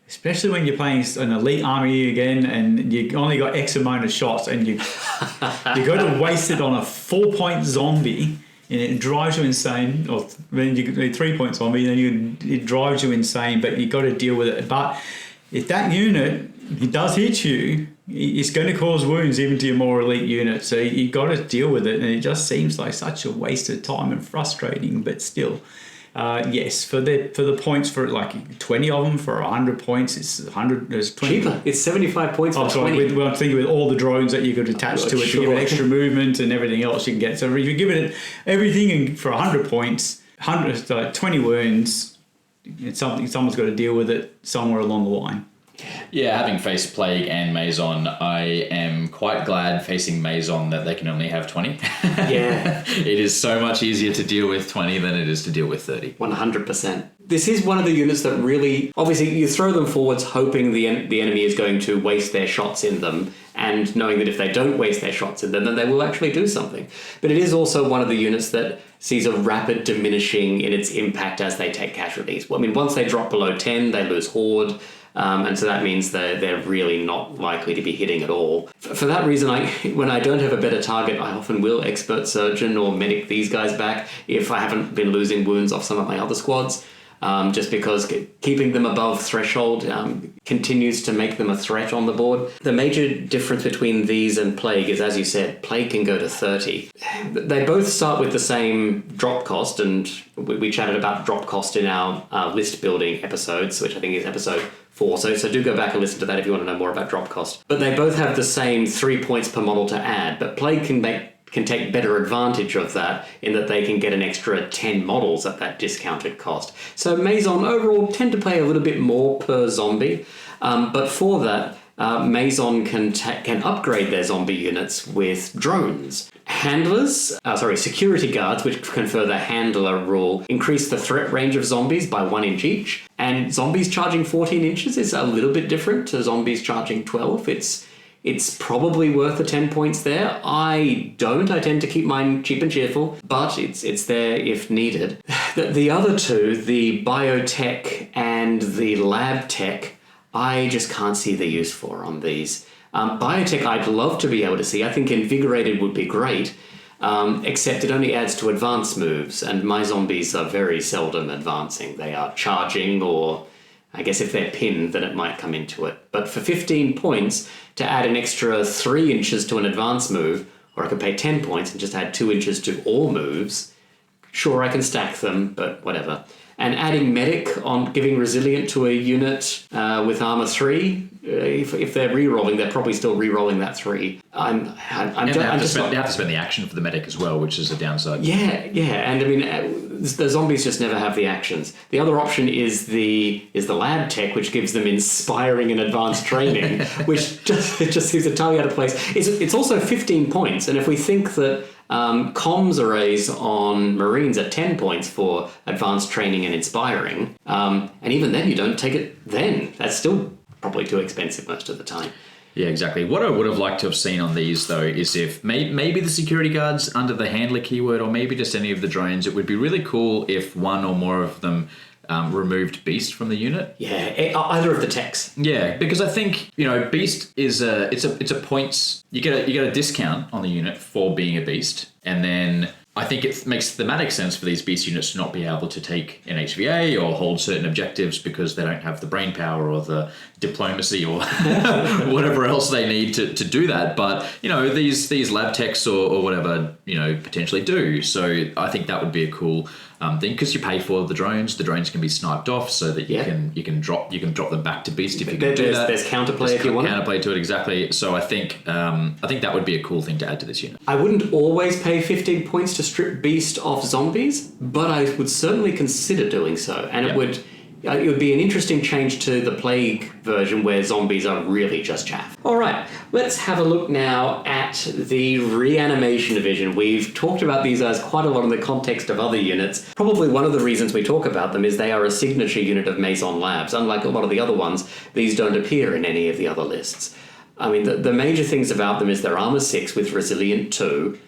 C: especially when you're playing an elite army again, and you only got X amount of shots, and you got to waste it on a 4-point zombie, and it drives you insane. Or then you 3-point zombie, then it drives you insane. But you got to deal with it. But if that unit it does hit you, it's going to cause wounds even to your more elite unit. So you got to deal with it, and it just seems like such a waste of time and frustrating. But still. Yes, for the points, for like 20 of them for 100 points, it's 100. There's 20.
D: Cheaper. It's 75 points for 20.
C: I'm thinking with all the drones that you could attach to it to give it extra movement and everything else you can get. So if you give it everything for 100 points, 20 wounds, it's something someone's got to deal with it somewhere along the line.
B: Yeah, having faced Plague and Mazon, I am quite glad facing Mazon that they can only have 20.
D: Yeah.
B: It is so much easier to deal with 20 than it is to deal with 30.
D: 100%. This is one of the units that really, obviously you throw them forwards hoping the enemy is going to waste their shots in them, and knowing that if they don't waste their shots in them, then they will actually do something. But it is also one of the units that sees a rapid diminishing in its impact as they take casualties. Well, I mean, once they drop below 10, they lose Horde. And so that means they're really not likely to be hitting at all. For that reason, when I don't have a better target, I often will Expert Surgeon or Medic these guys back if I haven't been losing wounds off some of my other squads, just because keeping them above threshold continues to make them a threat on the board. The major difference between these and Plague is, as you said, Plague can go to 30. They both start with the same drop cost, and we chatted about drop cost in our list building episodes, which I think is episode 4. So do go back and listen to that if you want to know more about drop cost. But they both have the same 3 points per model to add, but Plague can take better advantage of that in that they can get an extra 10 models at that discounted cost. So Mazon overall tend to pay a little bit more per zombie, but for that, Mazon can upgrade their zombie units with drones. Security guards, which confer the handler rule, increase the threat range of zombies by 1 inch each, and zombies charging 14 inches is a little bit different to zombies charging 12. It's probably worth the 10 points there. I tend to keep mine cheap and cheerful, but it's there if needed. The other two, the biotech and the lab tech, I just can't see the use for on these. Biotech I'd love to be able to see. I think Invigorated would be great, except it only adds to advance moves, and my zombies are very seldom advancing. They are charging, or I guess if they're pinned, then it might come into it. But for 15 points, to add an extra 3 inches to an advance move, or I could pay 10 points and just add 2 inches to all moves, sure, I can stack them, but whatever. And adding Medic on giving Resilient to a unit with Armor 3, if they're re-rolling, they're probably still re-rolling that 3.
B: They have to spend the action for the Medic as well, which is a downside.
D: Yeah, and I mean, the zombies just never have the actions. The other option is the lab tech, which gives them inspiring and advanced training, which just seems entirely out of place. It's also 15 points, and if we think that comms arrays on Marines are 10 points for advanced training and inspiring, and even then you don't take it then. That's still probably too expensive most of the time.
B: Yeah, exactly. What I would have liked to have seen on these, though, is if maybe the security guards under the handler keyword, or maybe just any of the drones, it would be really cool if one or more of them removed Beast from the unit.
D: Yeah, either of the techs.
B: Yeah, because I think, Beast is it's a points. You get a discount on the unit for being a Beast, and then I think it makes thematic sense for these beast units to not be able to take an HVA or hold certain objectives because they don't have the brain power or the diplomacy or whatever else they need to do that. But, these lab techs or whatever, potentially do. So I think that would be a cool thing, because you pay for the drones. The drones can be sniped off so that you can drop them back to beast if you can do that.
D: There's counterplay if you want.
B: Counterplay to it, exactly. So I think that would be a cool thing to add to this unit.
D: I wouldn't always pay 15 points to strip beast off zombies, but I would certainly consider doing so, and it would be an interesting change to the Plague version where zombies are really just chaff. All right, let's have a look now at the Reanimation Division. We've talked about these guys quite a lot in the context of other units. Probably one of the reasons we talk about them is they are a signature unit of Mazon Labs. Unlike a lot of the other ones, these don't appear in any of the other lists. I mean, the major things about them is they're armor 6 with resilient 2.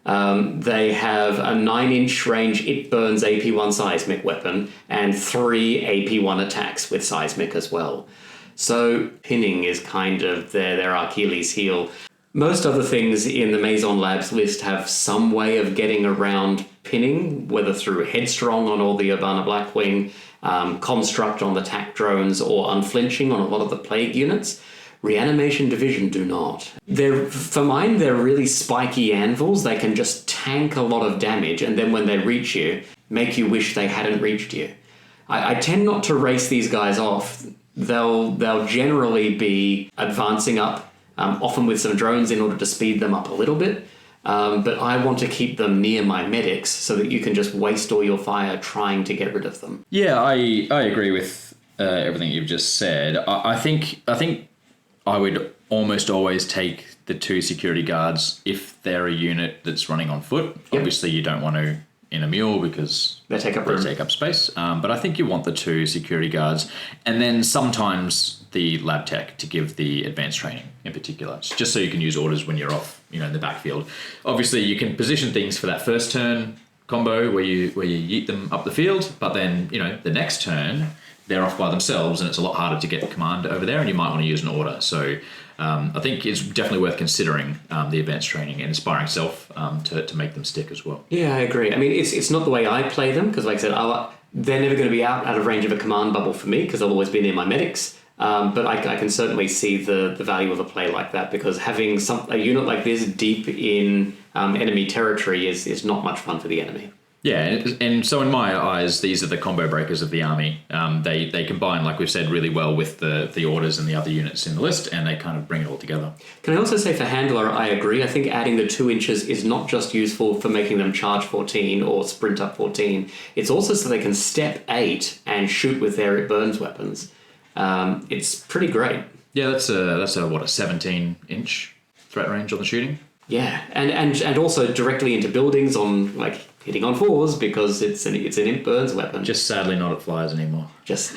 D: They have a 9-inch range It Burns AP1 seismic weapon and 3 AP1 attacks with seismic as well. So pinning is kind of their Achilles heel. Most other things in the Mazon Labs list have some way of getting around pinning, whether through Headstrong on all the Urbana Blackwing, Construct on the TAC drones, or Unflinching on a lot of the Plague units. Reanimation Division do not. For mine, they're really spiky anvils. They can just tank a lot of damage, and then when they reach you, make you wish they hadn't reached you. I tend not to race these guys off. They'll generally be advancing up, often with some drones in order to speed them up a little bit. But I want to keep them near my medics so that you can just waste all your fire trying to get rid of them.
B: Yeah, I agree with everything you've just said. I think I would almost always take the 2 security guards if they're a unit that's running on foot. Yep. Obviously, you don't want to in a mule because
D: they take up
B: space. But I think you want the 2 security guards, and then sometimes the lab tech to give the advanced training in particular, just so you can use orders when you're off, in the backfield. Obviously, you can position things for that first turn combo where you yeet them up the field, but then the next turn they're off by themselves, and it's a lot harder to get command over there, and you might want to use an order. So I think it's definitely worth considering the advanced training and inspiring self to make them stick as well.
D: Yeah, I agree. I mean, it's not the way I play them, because like I said, they're never going to be out of range of a command bubble for me, because I'll always be near my medics. But I can certainly see the value of a play like that, because having a unit like this deep in enemy territory is not much fun for the enemy.
B: Yeah, and so in my eyes, these are the combo breakers of the army. They combine, like we've said, really well with the orders and the other units in the list, and they kind of bring it all together.
D: Can I also say for Handler, I agree. I think adding the 2 inches is not just useful for making them charge 14 or sprint up 14. It's also so they can step 8 and shoot with their It Burns weapons. It's pretty great.
B: Yeah, that's a 17-inch threat range on the shooting.
D: Yeah, and also directly into buildings on hitting on 4s, because it's an It Burns weapon.
B: Just sadly not at flyers anymore.
D: Yes,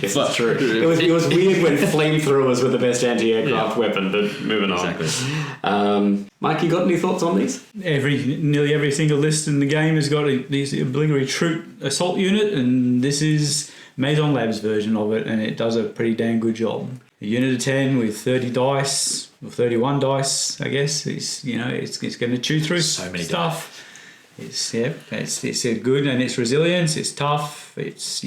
D: that's true. It was weird when flamethrowers were the best anti-aircraft weapon, but moving on.
B: Exactly.
D: Mike, you got any thoughts on these?
C: Nearly every single list in the game has got this obligatory troop assault unit, and this is Mazon Labs' version of it, and it does a pretty damn good job. A unit of 10 with 30 dice, or 31 dice, I guess. It's going to chew through
B: so many
C: stuff. It's good, and it's resilience. It's tough. It's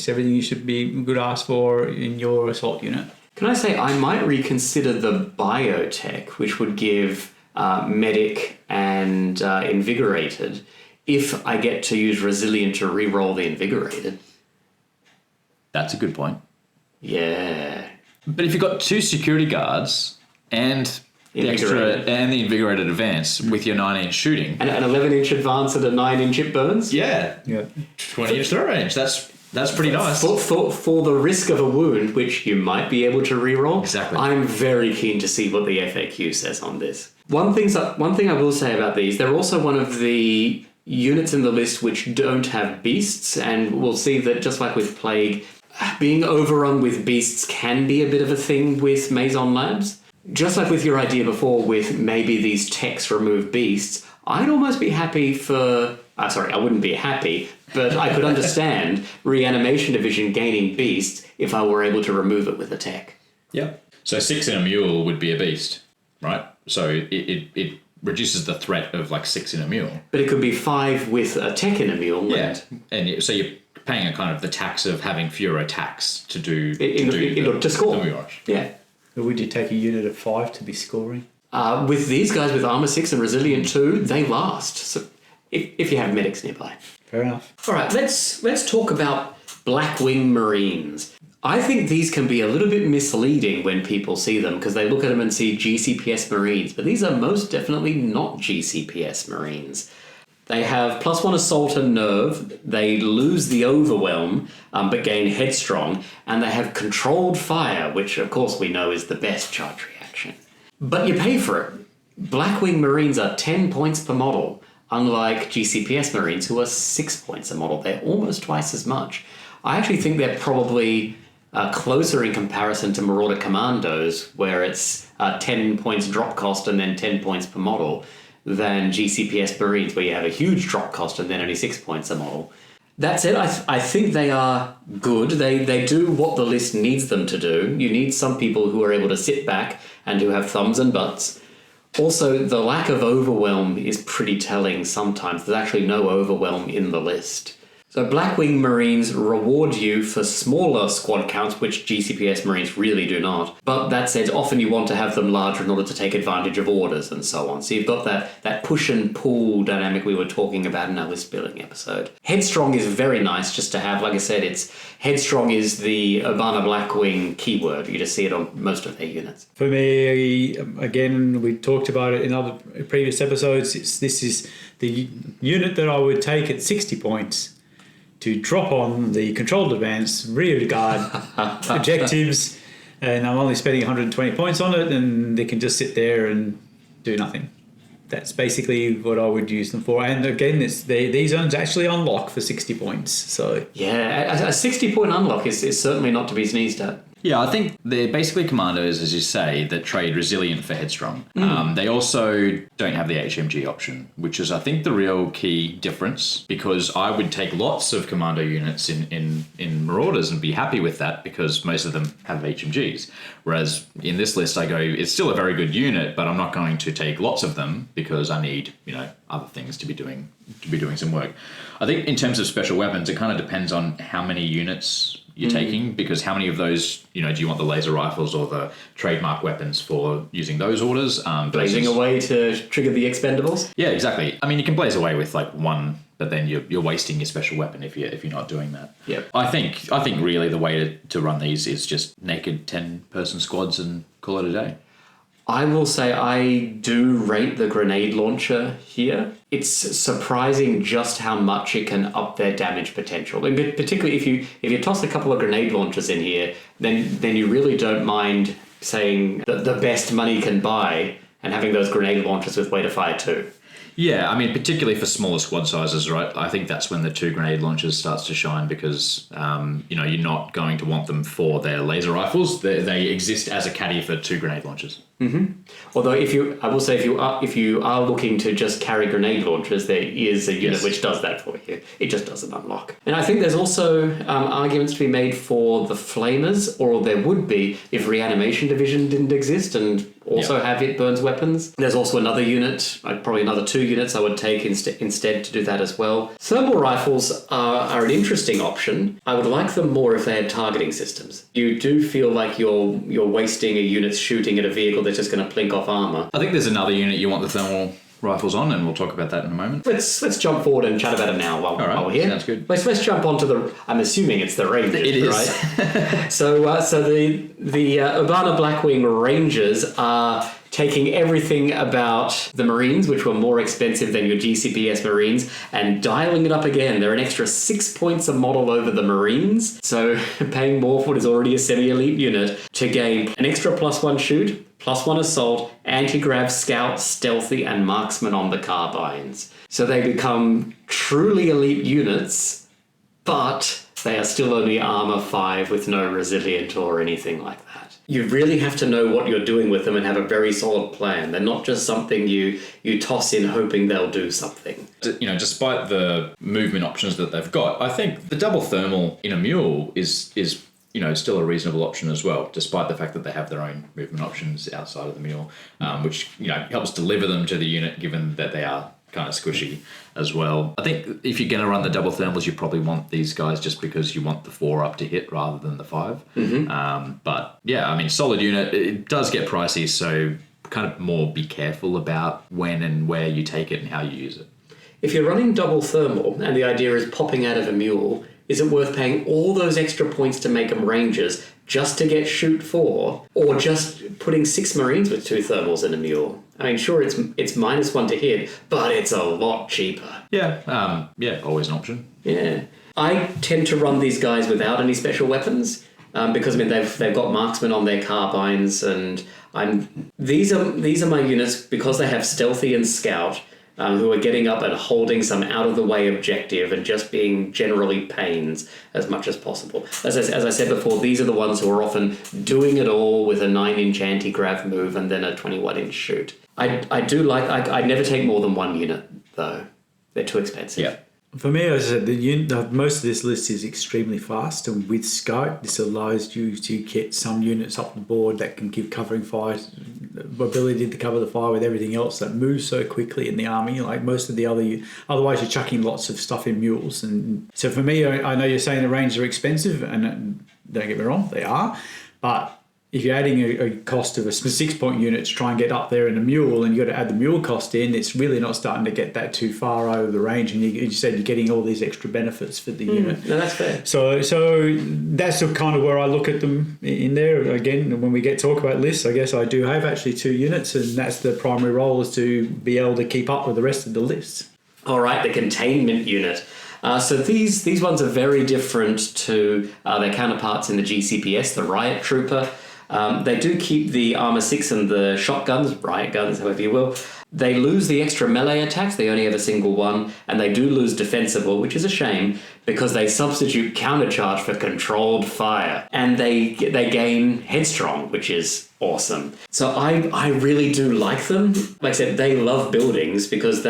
C: everything you should could ask for in your assault unit.
D: Can I say I might reconsider the biotech, which would give medic and invigorated, if I get to use resilient to re-roll the invigorated.
B: That's a good point.
D: Yeah.
B: But if you've got 2 security guards and the extra and the invigorated advance with your 9-inch shooting,
D: and an 11-inch advance and a 9-inch It Burns,
B: 20-inch throw range. That's pretty nice.
D: For the risk of a wound, which you might be able to reroll.
B: Exactly.
D: I'm very keen to see what the FAQ says on this. One thing I will say about these, they're also one of the units in the list which don't have beasts, and we'll see that just like with Plague, being overrun with beasts can be a bit of a thing with Mazon Labs. Just like with your idea before with maybe these techs remove beasts, I'd almost be happy for... I wouldn't be happy, but I could understand Reanimation Division gaining beasts if I were able to remove it with a tech.
B: Yeah. So 6 in a mule would be a beast, right? So it reduces the threat of like 6 in a mule.
D: But it could be 5 with a tech in a mule.
B: Yeah, and so you're paying a kind of the tax of having fewer attacks to do
D: to score.
B: the Mirage.
D: Yeah.
C: Would you take a unit of 5 to be scoring?
D: With these guys with armor 6 and resilient 2, they last. So if you have medics nearby.
C: Fair enough.
D: All right, let's talk about Blackwing Marines. I think these can be a little bit misleading when people see them because they look at them and see GCPS Marines, but these are most definitely not GCPS Marines. They have +1 assault and nerve, they lose the overwhelm, but gain headstrong, and they have controlled fire, which of course we know is the best charge reaction. But you pay for it. Blackwing Marines are 10 points per model, unlike GCPS Marines who are 6 points a model. They're almost twice as much. I actually think they're probably closer in comparison to Marauder Commandos, where it's 10 points drop cost and then 10 points per model, than GCPS Marines, where you have a huge drop cost and then only 6 points a model. That said, I think they are good. They do what the list needs them to do. You need some people who are able to sit back and who have thumbs and butts. Also, the lack of overwhelm is pretty telling sometimes. There's actually no overwhelm in the list. So Blackwing Marines reward you for smaller squad counts, which GCPS Marines really do not. But that said, often you want to have them larger in order to take advantage of orders and so on. So you've got that push and pull dynamic we were talking about in our list building episode. Headstrong is very nice just to have. Like I said, Headstrong is the Urbana Blackwing keyword. You just see it on most of their units.
C: For me, again, we talked about it in other previous episodes. This is the unit that I would take at 60 points. To drop on the controlled advance, rear guard objectives, and I'm only spending 120 points on it, and they can just sit there and do nothing. That's basically what I would use them for. And again, these zones actually unlock for 60 points. So
D: yeah, a 60-point unlock is certainly not to be sneezed at.
B: Yeah, I think they're basically commandos, as you say, that trade resilient for headstrong. They also don't have the HMG option, which is, I think, the real key difference, because I would take lots of commando units in Marauders and be happy with that because most of them have HMGs. Whereas in this list, I go, it's still a very good unit, but I'm not going to take lots of them because I need, other things to be doing some work. I think in terms of special weapons, it kind of depends on how many units you're taking, because how many of those, do you want the laser rifles or the trademark weapons for using those orders?
D: Blazing away to trigger the expendables?
B: Yeah, exactly. I mean, you can blaze away with like one, but then you're wasting your special weapon if you're not doing that.
D: Yep.
B: I think really the way to run these is just naked 10-person squads and call it a day.
D: I will say I do rate the grenade launcher here. It's surprising just how much it can up their damage potential. And particularly if you toss a couple of grenade launchers in here, then you really don't mind saying that the best money can buy and having those grenade launchers with way to fire 2.
B: Yeah, I mean, particularly for smaller squad sizes, right? I think that's when the 2 grenade launchers starts to shine because, you're not going to want them for their laser rifles. They exist as a caddy for 2 grenade launchers.
D: Mm-hmm. Although, if you are looking to just carry grenade launchers, there is a unit which does that for you. It just doesn't unlock. And I think there's also arguments to be made for the flamers, or there would be if Reanimation Division didn't exist and also have it burns weapons. There's also another unit, probably another 2 units I would take instead to do that as well. Thermal rifles are an interesting option. I would like them more if they had targeting systems. You do feel like you're wasting a unit shooting at a vehicle that's just going to plink off armor.
B: I think there's another unit you want the thermal rifles on, and we'll talk about that in a moment.
D: Let's jump forward and chat about it now while we're here.
B: Sounds good.
D: Let's jump onto the. I'm assuming it's the Rangers.
B: It is.
D: Right? So the Urbana Blackwing Rangers are taking everything about the Marines, which were more expensive than your GCPS Marines, and dialing it up again. They're an extra 6 points a model over the Marines, so paying more for what is already a semi-elite unit to gain an extra +1 shoot, +1 assault, anti-grav, scout, stealthy, and marksman on the carbines. So they become truly elite units, but they are still only armor 5 with no resilient or anything like that. You really have to know what you're doing with them and have a very solid plan. They're not just something you toss in hoping they'll do something. Despite
B: the movement options that they've got, I think the double thermal in a mule is still a reasonable option as well, despite the fact that they have their own movement options outside of the mule, which helps deliver them to the unit, given that they are kind of squishy as well. I think if you're going to run the double thermals, you probably want these guys just because you want the 4 up to hit rather than the 5. But yeah, I mean, solid unit. It does get pricey, so kind of more be careful about when and where you take it and how you use it.
D: If you're running double thermal and the idea is popping out of a mule, is it worth paying all those extra points to make them rangers just to get shoot 4, or just putting 6 marines with 2 thermals in a mule? I mean, sure, it's -1 to hit, but it's a lot cheaper.
B: Yeah, always an option.
D: Yeah, I tend to run these guys without any special weapons because I mean they've got marksmen on their carbines, and these are my units because they have stealthy and scout. Who are getting up and holding some out-of-the-way objective and just being generally pains as much as possible. As I said before, these are the ones who are often doing it all with a 9-inch anti-grav move and then a 21-inch shoot. I never take more than 1 unit, though. They're too expensive.
B: Yeah.
C: For me, as I said, most of this list is extremely fast, and with scope, this allows you to get some units up the board that can give covering fire, ability to cover the fire with everything else that moves so quickly in the army. Like most of the otherwise you're chucking lots of stuff in mules. And so for me, I know you're saying the ranges are expensive, and don't get me wrong, they are, but if you're adding a cost of a 6-point unit to try and get up there in a mule, and you've got to add the mule cost in, it's really not starting to get that too far over the range. And you said you're getting all these extra benefits for the unit.
D: No, that's fair.
C: So that's the kind of where I look at them in there. Again, when we talk about lists, I guess I do have actually 2 units, and that's the primary role, is to be able to keep up with the rest of the lists.
D: All right, the containment unit. So these ones are very different to their counterparts in the GCPS, the Riot Trooper. They do keep the Armor 6 and the shotguns, riot guns, however you will. They lose the extra melee attacks, they only have a single one, and they do lose defensible, which is a shame, because they substitute countercharge for controlled fire. And they gain headstrong, which is awesome. So I really do like them. Like I said, they love buildings because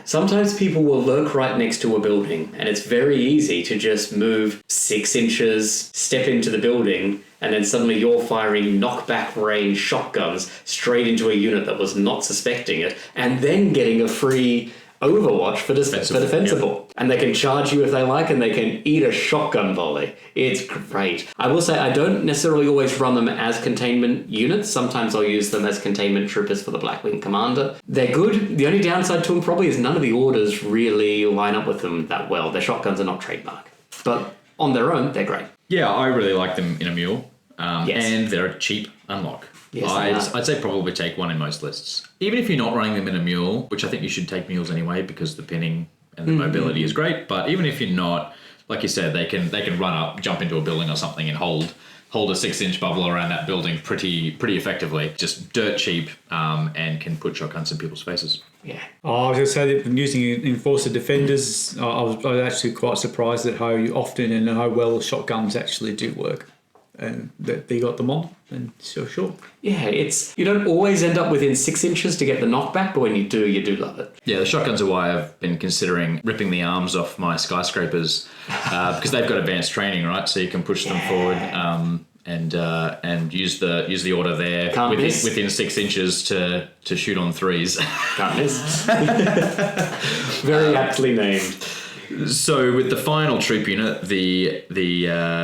D: sometimes people will lurk right next to a building, and it's very easy to just move 6 inches, step into the building, and then suddenly you're firing knockback range shotguns straight into a unit that was not suspecting it, and then getting a free Overwatch for defensible. Yep. And they can charge you if they like, and they can eat a shotgun volley. It's great. I will say I don't necessarily always run them as containment units. Sometimes I'll use them as containment troopers for the Blackwing Commander. They're good. The only downside to them probably is none of the orders really line up with them that well. Their shotguns are not trademark. But on their own, they're great.
B: Yeah, I really like them in a mule.
D: Yes.
B: And they're a cheap unlock.
D: Yes,
B: I'd say probably take 1 in most lists. Even if you're not running them in a mule, which I think you should take mules anyway because the pinning and the mobility is great. But even if you're not, like you said, they can run up, jump into a building or something, and hold a 6-inch bubble around that building pretty effectively. Just dirt cheap, and can put shotguns in people's faces.
D: Yeah.
C: I was going to say that using Enforcer Defenders, I was actually quite surprised at how often and how well shotguns actually do work. And that they got them on, and so sure.
D: Yeah, you don't always end up within 6 inches to get the knockback, but when you do love it.
B: Yeah, the shotguns are why I've been considering ripping the arms off my skyscrapers because they've got advanced training, right? So you can push them forward and use the order there within 6 inches to shoot on 3s.
D: Can't miss. Very aptly named.
B: So with the final troop unit, the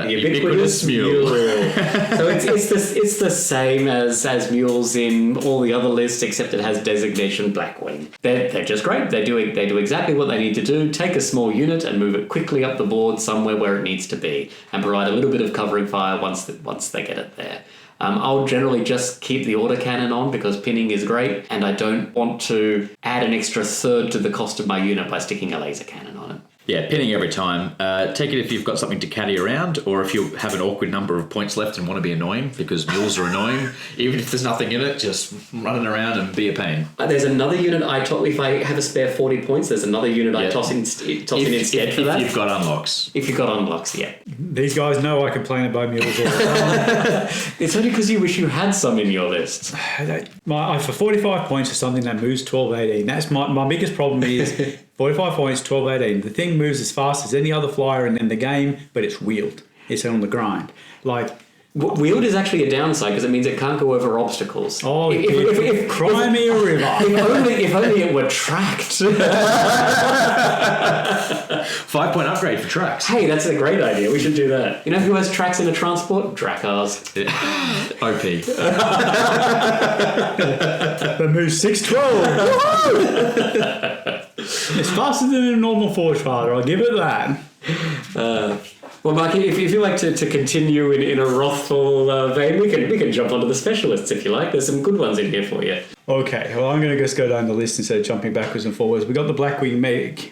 D: ubiquitous mule. So it's the same as mules in all the other lists, except it has designation Blackwing. They're just great. They do exactly what they need to do. Take a small unit and move it quickly up the board somewhere where it needs to be, and provide a little bit of covering fire once they get it there. I'll generally just keep the autocannon on because pinning is great, and I don't want to add an extra third to the cost of my unit by sticking a laser cannon on it.
B: Yeah, pinning every time. Take it if you've got something to caddy around, or if you have an awkward number of points left and want to be annoying, because mules are annoying. Even if there's nothing in it, just running around and be a pain.
D: There's another unit if I have a spare 40 points, there's another unit I toss in instead for that.
B: If you've got unlocks.
D: If you've got unlocks, yeah.
C: These guys know I complain about mules all the time.
D: It's only because you wish you had some in your list.
C: For 45 points for something that moves 12-18, that's my biggest problem is 45 points, 12-18. The thing moves as fast as any other flyer in the game, but it's wheeled. it's on the grind. Like,
D: Wheeled is actually a downside because it means it can't go over obstacles.
C: oh, cry me a river.
D: If only it were tracked.
B: 5-point upgrade for tracks.
D: Hey, that's a great idea. We should do that. You know who has tracks in a transport? Dracars.
B: OP.
C: They move 612. It's faster than a normal Forge Father, I'll give it that.
D: Well, Mark, if you like to continue in a wrathful vein, we can jump onto the specialists if you like. There's some good ones in here for you.
C: Okay, well, I'm going to just go down the list instead of jumping backwards and forwards. We got the Blackwing Medic,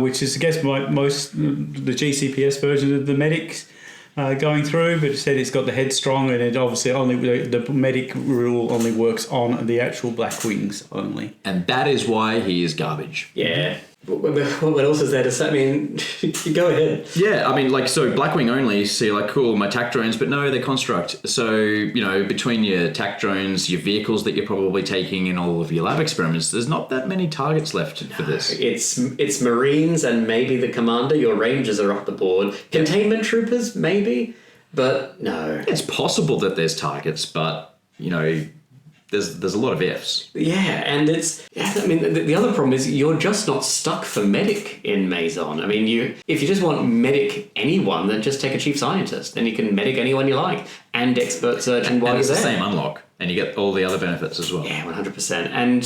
C: which is, I guess, most the GCPS version of the medics going through, but it said it's got the headstrong, and it obviously the medic rule only works on the actual Blackwings only.
B: And that is why he is garbage.
D: Yeah. What else is there to say? I mean, go ahead.
B: Yeah, I mean, like, so Blackwing only, so you're like, cool, my tac drones, but no, they're construct. So, you know, between your tac drones, your vehicles that you're probably taking in all of your lab experiments, there's not that many targets left for this.
D: It's Marines and maybe the commander. Your Rangers are up the board. Containment troopers, maybe, but no.
B: It's possible that there's targets, but, you know, there's a lot of ifs.
D: Yeah, and the other problem is you're just not stuck for medic in Mazon. I mean, if you just want medic anyone, then just take a chief scientist. Then you can medic anyone you like and expert surgeon while you're
B: it's
D: there.
B: the same unlock, and you get all the other benefits as well.
D: Yeah, 100%. And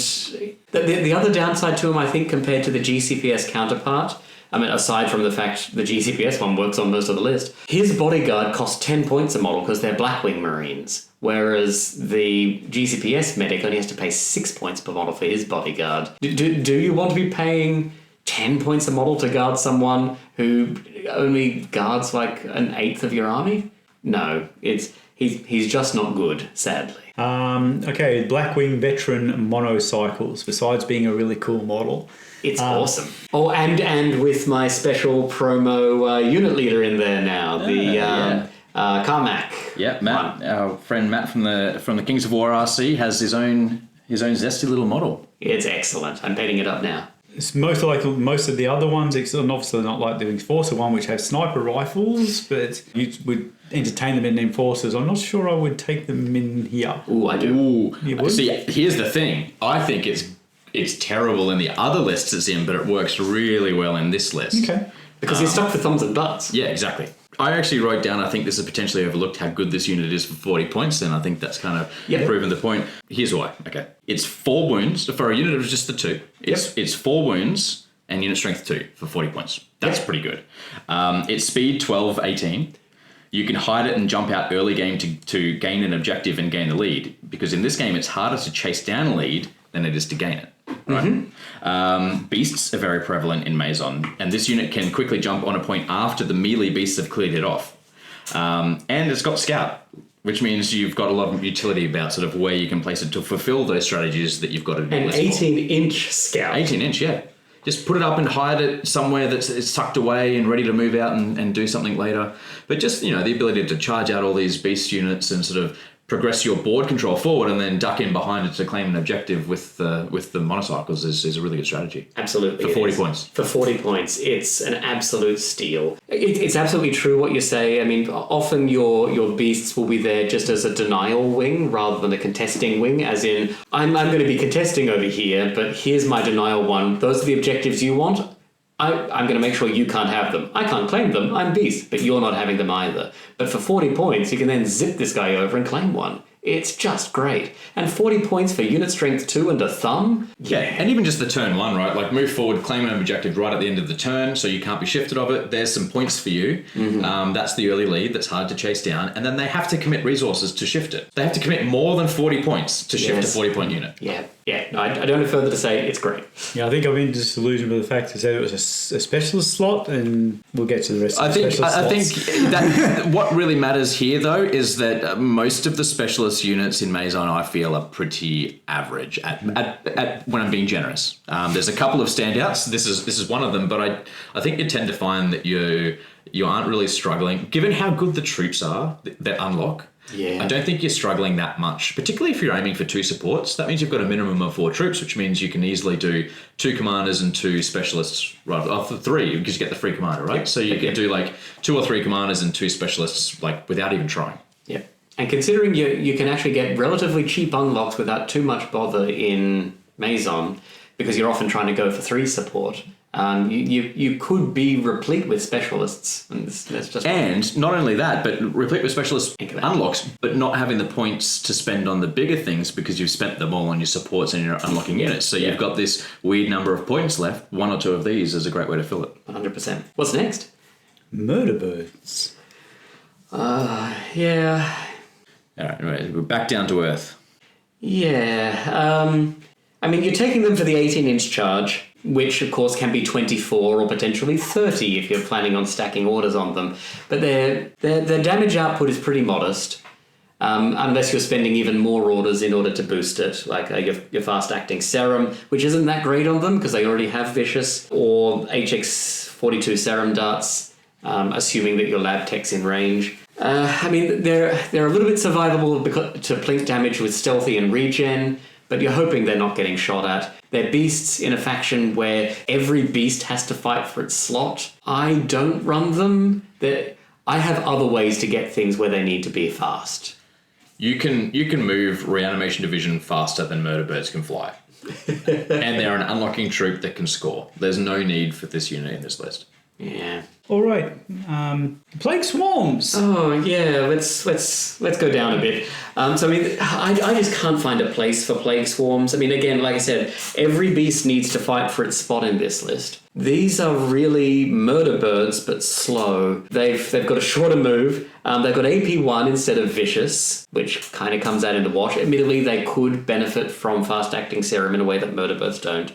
D: the other downside to him, I think, compared to the GCPS counterpart, I mean, aside from the fact the GCPS one works on most of the list, his bodyguard costs 10 points a model because they're Blackwing Marines, whereas the GCPS medic only has to pay 6 points per model for his bodyguard. Do you want to be paying 10 points a model to guard someone who only guards like an eighth of your army? No, he's just not good, sadly.
C: Okay, Blackwing Veteran Monocycles, besides being a really cool model.
D: It's awesome. Oh, and with my special promo unit leader in there now, the Carmack.
B: Yeah, Matt, our friend Matt from the Kings of War RC has his own zesty little model.
D: It's excellent. I'm painting it up now.
C: It's most like most of the other ones, except obviously not like the Enforcer one, which have sniper rifles, but you would entertain them in Enforcers. I'm not sure I would take them in here.
D: Ooh, I do.
B: Ooh.
C: You would?
B: See, here's the thing. I think it's terrible in the other lists it's in, but it works really well in this list.
C: Okay.
D: Because he's stuck for thumbs and butts.
B: Yeah, exactly. I actually wrote down, I think this is potentially overlooked how good this unit is for 40 points, and I think that's kind of proven the point. Here's why. Okay. It's 4 wounds. For a unit of just the 2, it's 4 wounds and unit strength 2 for 40 points. That's pretty good. It's speed 12, 18. You can hide it and jump out early game to gain an objective and gain the lead, because in this game it's harder to chase down a lead than it is to gain it. Right? Mm-hmm. Beasts are very prevalent in Mazon, and this unit can quickly jump on a point after the melee beasts have cleared it off. And it's got Scout, which means you've got a lot of utility about sort of where you can place it to fulfill those strategies that you've got to do.
D: An 18-inch Scout.
B: 18-inch, yeah. Just put it up and hide it somewhere that's tucked away and ready to move out and do something later. But just, you know, the ability to charge out all these beast units and sort of progress your board control forward and then duck in behind it to claim an objective with the monocycles is a really good strategy.
D: Absolutely.
B: For 40 points.
D: For 40 points. It's an absolute steal. It's absolutely true what you say. I mean, often your beasts will be there just as a denial wing rather than a contesting wing, as in, I'm going to be contesting over here, but here's my denial one. Those are the objectives you want. I'm going to make sure you can't have them. I can't claim them. I'm beast, but you're not having them either. But for 40 points, you can then zip this guy over and claim one. It's just great. And 40 points for unit strength 2 and a thumb?
B: Yeah, and even just the turn 1, right? Like move forward, claim an objective right at the end of the turn, so you can't be shifted of it. There's some points for you. Mm-hmm. That's the early lead that's hard to chase down. And then they have to commit resources to shift it. They have to commit more than 40 points to shift a 40-point unit.
D: Yeah. No, I don't have further to say. It's great.
C: Yeah, I think I've been disillusioned with the fact that it was a specialist slot, and we'll get to the rest of the specialist slots.
B: I think that what really matters here, though, is that most of the specialist units in Mazon, I feel, are pretty average at when I'm being generous. There's a couple of standouts. This is one of them, but I think you tend to find that you aren't really struggling, given how good the troops are that unlock.
D: Yeah.
B: I don't think you're struggling that much, particularly if you're aiming for 2 supports. That means you've got a minimum of 4 troops, which means you can easily do 2 commanders and 2 specialists, rather, 3, because you get the free commander, right? So you can do like 2 or 3 commanders and 2 specialists, like without even trying.
D: Yeah. And considering you can actually get relatively cheap unlocks without too much bother in Mazon, because you're often trying to go for 3 support, you could be replete with specialists. And that's just
B: not only that, but replete with specialist unlocks, but not having the points to spend on the bigger things because you've spent them all on your supports and your unlocking units. So you've got this weird number of points left. 1 or 2 of these is a great way to fill it.
D: 100%. What's next?
C: Murder birds.
D: Yeah.
B: All right, anyway, we're back down to earth.
D: Yeah. I mean, you're taking them for the 18-inch charge, which, of course, can be 24 or potentially 30 if you're planning on stacking orders on them. But their damage output is pretty modest, unless you're spending even more orders in order to boost it, like your fast-acting Serum, which isn't that great on them because they already have Vicious, or HX42 Serum Darts, assuming that your lab tech's in range. I mean, they're a little bit survivable to plink damage with Stealthy and Regen, but you're hoping they're not getting shot at. They're beasts in a faction where every beast has to fight for its slot. I don't run them. I have other ways to get things where they need to be fast.
B: You can move Reanimation Division faster than Murder Birds can fly. And they're an unlocking troop that can score. There's no need for this unit in this list.
D: Yeah.
C: All right. Plague Swarms.
D: Oh yeah, let's go down a bit. So I mean, I just can't find a place for Plague Swarms. I mean, again, like I said, every beast needs to fight for its spot in this list. These are really murder birds, but slow. They've got a shorter move. They've got AP1 instead of Vicious, which kind of comes out into wash. Admittedly, they could benefit from fast-acting Serum in a way that murder birds don't.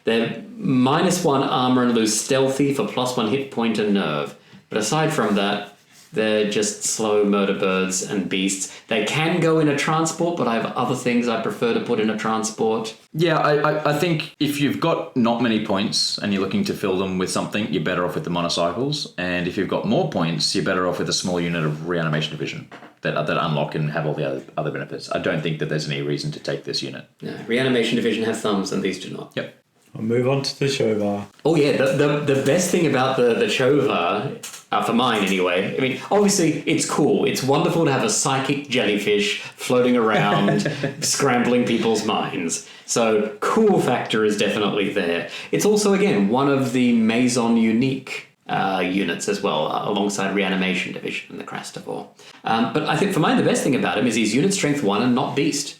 D: They're -1 armor and lose Stealthy for +1 hit point and nerve. But aside from that, they're just slow murder birds and beasts. They can go in a transport, but I have other things I prefer to put in a transport.
B: Yeah, I think if you've got not many points and you're looking to fill them with something, you're better off with the monocycles. And if you've got more points, you're better off with a small unit of Reanimation Division that unlock and have all the other benefits. I don't think that there's any reason to take this unit.
D: No, Reanimation Division have thumbs and these do not.
B: Yep.
C: I'll move on to the Shovar.
D: Oh yeah, the best thing about the Chovar, for mine anyway, I mean, obviously it's cool. It's wonderful to have a psychic jellyfish floating around, scrambling people's minds. So cool factor is definitely there. It's also, again, one of the Mazon unique units as well, alongside Reanimation Division and the Crastivore. But I think for mine the best thing about him is he's unit strength 1 and not beast.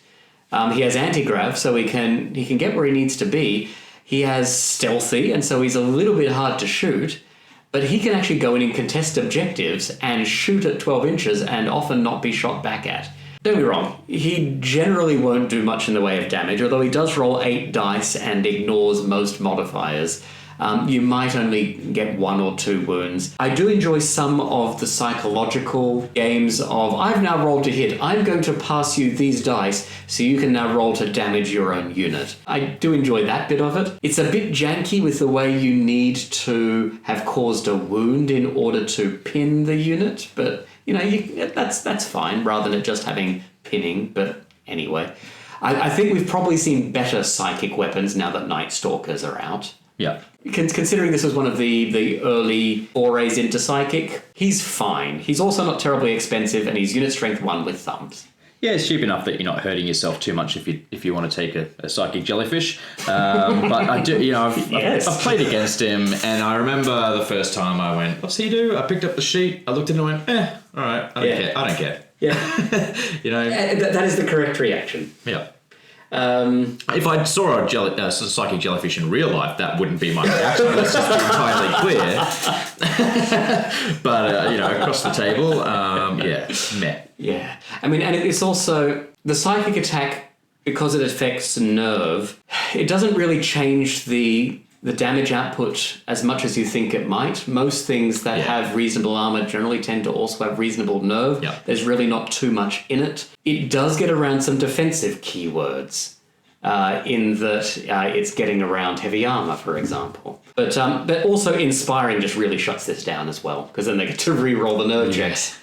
D: He has anti-grav, so he can get where he needs to be. He has Stealthy, and so he's a little bit hard to shoot, but he can actually go in and contest objectives and shoot at 12 inches and often not be shot back at. Don't be wrong, he generally won't do much in the way of damage, although he does roll 8 dice and ignores most modifiers. You might only get 1 or 2 wounds. I do enjoy some of the psychological games of, I've now rolled to hit, I'm going to pass you these dice so you can now roll to damage your own unit. I do enjoy that bit of it. It's a bit janky with the way you need to have caused a wound in order to pin the unit, but you know, that's fine, rather than it just having pinning, but anyway. I think we've probably seen better psychic weapons now that Night Stalkers are out.
B: Yeah.
D: Considering this was one of the early forays into Psychic, he's fine. He's also not terribly expensive, and he's unit strength 1 with thumbs.
B: Yeah, it's cheap enough that you're not hurting yourself too much if you want to take a psychic jellyfish. But I do, I've played against him, and I remember the first time I went, "What's he do?" I picked up the sheet, I looked at it and went, all right, I don't care.
D: Yeah, that is the correct reaction.
B: Yeah. If I saw a psychic jellyfish in real life, that wouldn't be my reaction. Let's just be entirely clear. But across the table, meh.
D: Yeah, I mean, and it's also the psychic attack, because it affects nerve. It doesn't really change the damage output as much as you think it might. Most things that have reasonable armor generally tend to also have reasonable nerve.
B: Yeah.
D: There's really not too much in it. It does get around some defensive keywords. in that it's getting around heavy armor, for example. But also Inspiring just really shuts this down as well, because then they get to re-roll the nerve checks.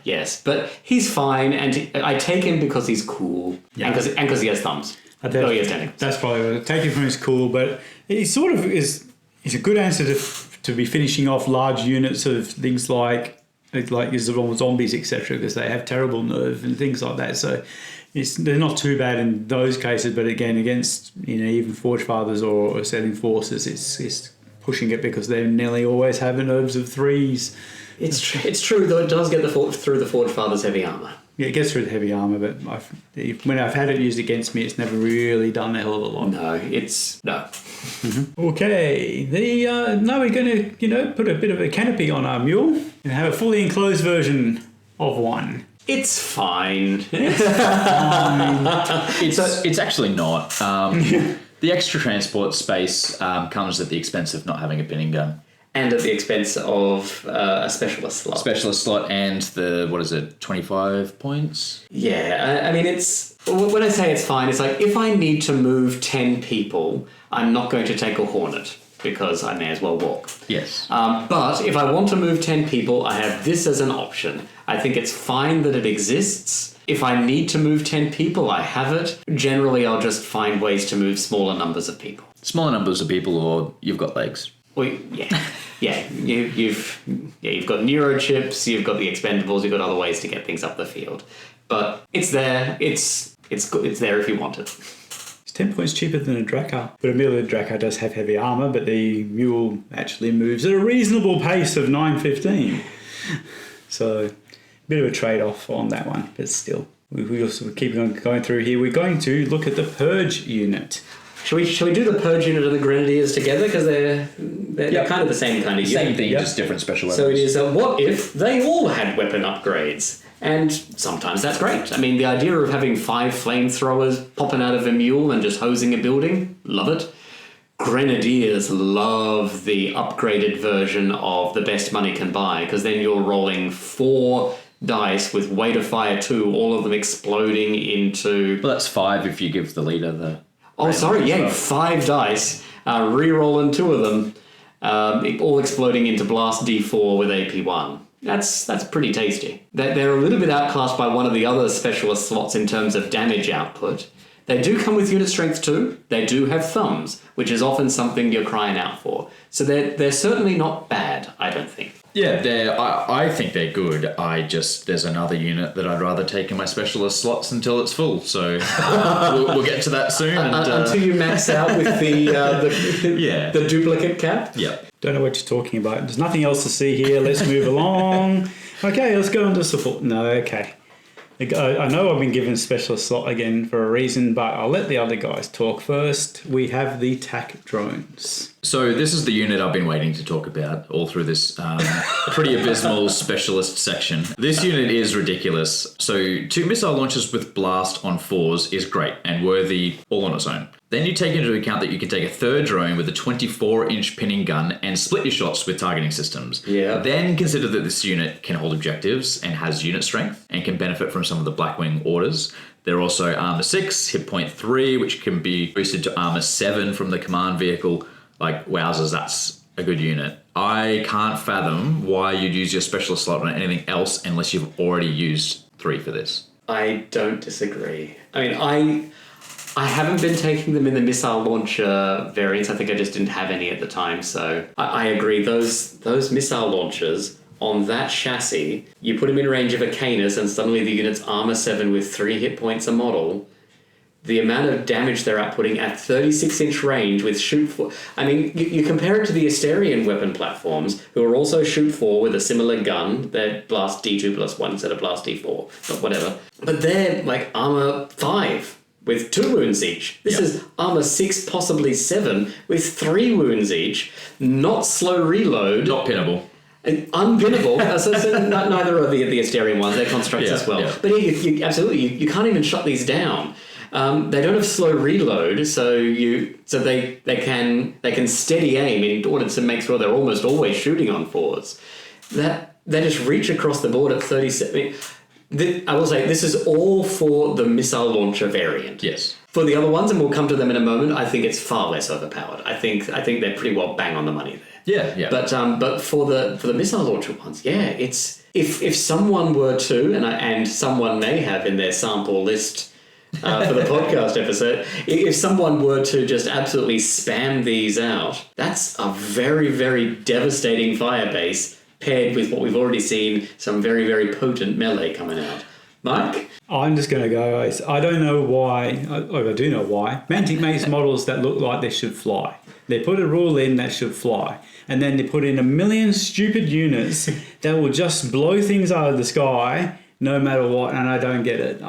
D: Yes, but he's fine, and I take him because he's cool, and because he has thumbs. He has tentacles.
C: That's probably what I take it from his cool, but he sort of is a good answer to be finishing off large units of things like zombies, etc., because they have terrible nerve and things like that. So they're not too bad in those cases, but again, against even Forge Fathers or Ascending Forces, it's pushing it because they nearly always have nerves of 3s.
D: It's true, though it does get through the Forge Fathers' heavy armor.
C: Yeah, it gets through the heavy armor, but when I've had it used against me, it's never really done a hell of a lot.
D: No.
C: Mm-hmm. Okay, now we're going to put a bit of a canopy on our mule and have a fully enclosed version of one.
D: It's fine.
B: It's actually not. The extra transport space comes at the expense of not having a pinning gun.
D: And at the expense of a specialist slot.
B: Specialist slot and 25 points?
D: Yeah, I mean, when I say it's fine, it's like if I need to move 10 people, I'm not going to take a Hornet because I may as well walk.
B: Yes.
D: But if I want to move 10 people, I have this as an option. I think it's fine that it exists. If I need to move 10 people, I have it. Generally, I'll just find ways to move smaller numbers of people.
B: Smaller numbers of people, or you've got legs.
D: Well, yeah. You've got neurochips, you've got the expendables, you've got other ways to get things up the field. But it's there. It's there if you want it.
C: It's 10 points cheaper than a Drakkar. But admittedly, the Drakkar does have heavy armor, but the mule actually moves at a reasonable pace of 915. So, a bit of a trade-off on that one, but still. We also keep on going through here. We're going to look at the Purge unit.
D: Shall we do the Purge unit and the Grenadiers together? Because they're kind of the same kind of unit.
B: Same thing, just different special weapons.
D: So it is, what if they all had weapon upgrades? And sometimes that's great. I mean, the idea of having 5 flamethrowers popping out of a mule and just hosing a building, love it. Grenadiers love the upgraded version of the best money can buy, because then you're rolling 4 dice with weight of fire 2, all of them exploding into...
B: Well, that's 5 if you give the leader the...
D: Oh, sorry, yeah, 5 dice, re-rolling 2 of them, all exploding into Blast D4 with AP1. That's pretty tasty. They're a little bit outclassed by one of the other specialist slots in terms of damage output. They do come with unit strength too. They do have thumbs, which is often something you're crying out for. So they're certainly not bad, I don't think.
B: Yeah, I think they're good. There's another unit that I'd rather take in my specialist slots until it's full. So we'll get to that soon.
D: Until you max out with the duplicate cap?
B: Yeah.
C: Don't know what you're talking about. There's nothing else to see here. Let's move along. Okay, let's go on to support. No, okay. I know I've been given a specialist slot again for a reason, but I'll let the other guys talk first. We have the TAC drones.
B: So this is the unit I've been waiting to talk about all through this pretty abysmal specialist section. This unit is ridiculous. So 2 missile launchers with blast on 4s is great and worthy all on its own. Then you take into account that you can take a 3rd drone with a 24-inch pinning gun and split your shots with targeting systems.
D: Yeah.
B: Then consider that this unit can hold objectives and has unit strength and can benefit from some of the Blackwing orders. They're also Armor 6, Hit Point 3, which can be boosted to Armor 7 from the command vehicle. Like, wowzers, that's a good unit. I can't fathom why you'd use your specialist slot on anything else unless you've already used 3 for this.
D: I don't disagree. I mean, I haven't been taking them in the missile launcher variants. I think I just didn't have any at the time. So I agree. Those missile launchers on that chassis, you put them in range of a Canis and suddenly the unit's armor 7 with 3 hit points a model. The amount of damage they're outputting at 36-inch range with shoot 4. I mean, you compare it to the Asterian weapon platforms, who are also shoot 4 with a similar gun. They're blast D2 plus 1 instead of blast D4, but whatever. But they're like armor 5. With 2 wounds each. This is armor 6, possibly 7, with 3 wounds each. Not slow reload.
B: Not pinnable.
D: And unpinnable. So neither are the Asterian ones. They're constructs as well. Yeah. But you absolutely, you can't even shut these down. They don't have slow reload, so they can steady aim in order to make sure they're almost always shooting on 4s. They just reach across the board at 37. I will say, this is all for the missile launcher variant.
B: Yes.
D: For the other ones, and we'll come to them in a moment, I think it's far less overpowered. I think they're pretty well bang on the money there.
B: Yeah.
D: But for the missile launcher ones, it's if someone were to, and someone may have in their sample list for the podcast episode, if someone were to just absolutely spam these out, that's a very, very devastating fire base paired with what we've already seen, some very, very potent melee coming out. Mike?
C: I'm just going to go, I don't know why, I do know why. Mantic makes models that look like they should fly. They put a rule in that should fly. And then they put in a million stupid units that will just blow things out of the sky no matter what, and I don't get it.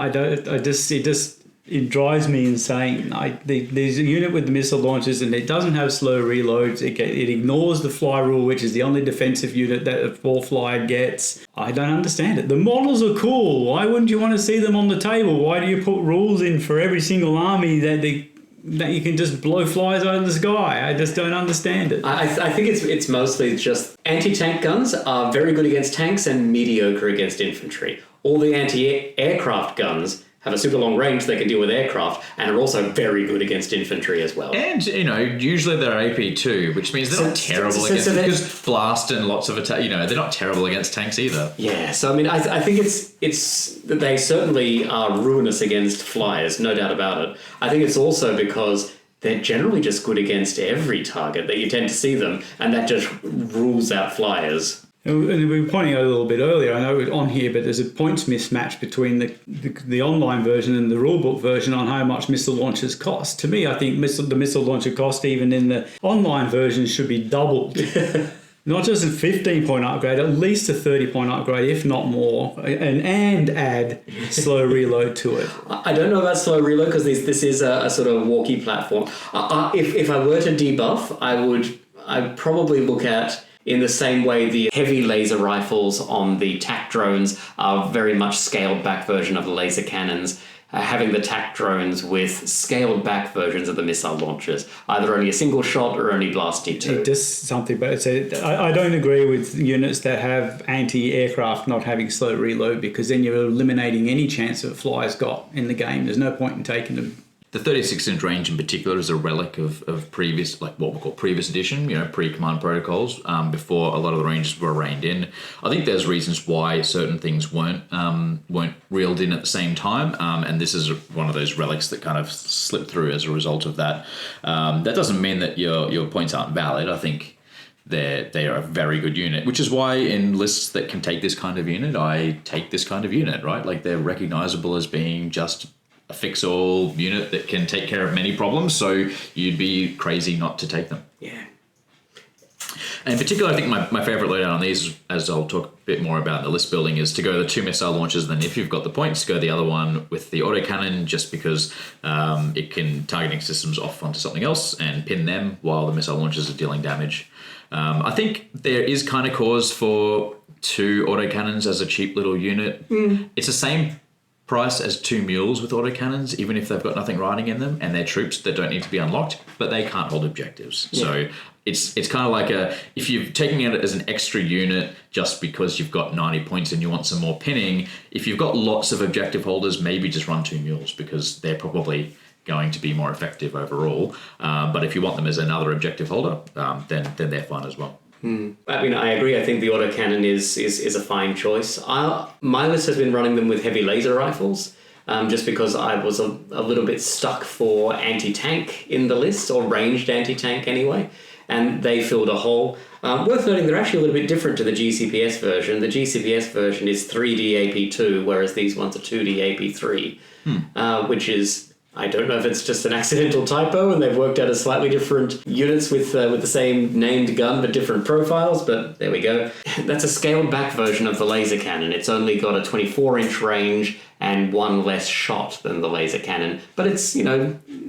C: It drives me insane. There's a unit with the missile launchers and it doesn't have slow reloads. It ignores the fly rule, which is the only defensive unit that a full flyer gets. I don't understand it. The models are cool. Why wouldn't you want to see them on the table? Why do you put rules in for every single army that you can just blow flies out of the sky? I just don't understand it.
D: I think it's mostly just anti-tank guns are very good against tanks and mediocre against infantry. All the anti-aircraft guns have a super long range, they can deal with aircraft, and are also very good against infantry as well.
B: And, usually they're AP too, which means they're not terrible against because blast and lots of attack, they're not terrible against tanks either.
D: Yeah, so I think it's they certainly are ruinous against flyers, no doubt about it. I think it's also because they're generally just good against every target that you tend to see them, and that just rules out flyers.
C: And we were pointing out a little bit earlier, I know it's on here, but there's a points mismatch between the online version and the rulebook version on how much missile launchers cost. To me, I think the missile launcher cost even in the online version should be doubled. Not just a 15-point upgrade, at least a 30-point upgrade, if not more, and add slow reload to it.
D: I don't know about slow reload because this is a sort of walkie platform. If I were to debuff, I'd probably look at, in the same way the heavy laser rifles on the TAC drones are very much scaled back version of the laser cannons, having the TAC drones with scaled back versions of the missile launchers, either only a single shot or only blasting two.
C: It does something, but I don't agree with units that have anti-aircraft not having slow reload, because then you're eliminating any chance that flyers got in the game. There's no point in taking them.
B: The 36-inch range in particular is a relic of previous, like what we call previous edition, pre-command protocols, before a lot of the ranges were reined in. I think there's reasons why certain things weren't reeled in at the same time, and this is one of those relics that kind of slipped through as a result of that. That doesn't mean that your points aren't valid. I think they are a very good unit, which is why in lists that can take this kind of unit, I take this kind of unit, right? Like they're recognizable as being just a fix-all unit that can take care of many problems, so you'd be crazy not to take them.
D: Yeah.
B: And in particular, I think my favourite loadout on these, as I'll talk a bit more about in the list building, is to go the 2 missile launchers, then if you've got the points, go the other one with the autocannon, just because it can targeting systems off onto something else and pin them while the missile launchers are dealing damage. I think there is kind of cause for 2 autocannons as a cheap little unit. It's the same price as 2 mules with autocannons, even if they've got nothing riding in them, and they're troops that don't need to be unlocked, but they can't hold objectives. Yeah. So it's kind of like if you're taking it as an extra unit just because you've got 90 points and you want some more pinning, if you've got lots of objective holders, maybe just run 2 mules, because they're probably going to be more effective overall. But if you want them as another objective holder, then they're fine as well.
D: I agree. I think the autocannon is a fine choice. My list has been running them with heavy laser rifles, just because I was a little bit stuck for anti-tank in the list, or ranged anti-tank anyway, and they filled a hole. Worth noting, they're actually a little bit different to the GCPS version. The GCPS version is 3D AP2, whereas these ones are 2D AP3, which is, I don't know if it's just an accidental typo and they've worked out as slightly different units with the same named gun but different profiles, but there we go. That's a scaled back version of the laser cannon. It's only got a 24-inch range and 1 less shot than the laser cannon, but it's,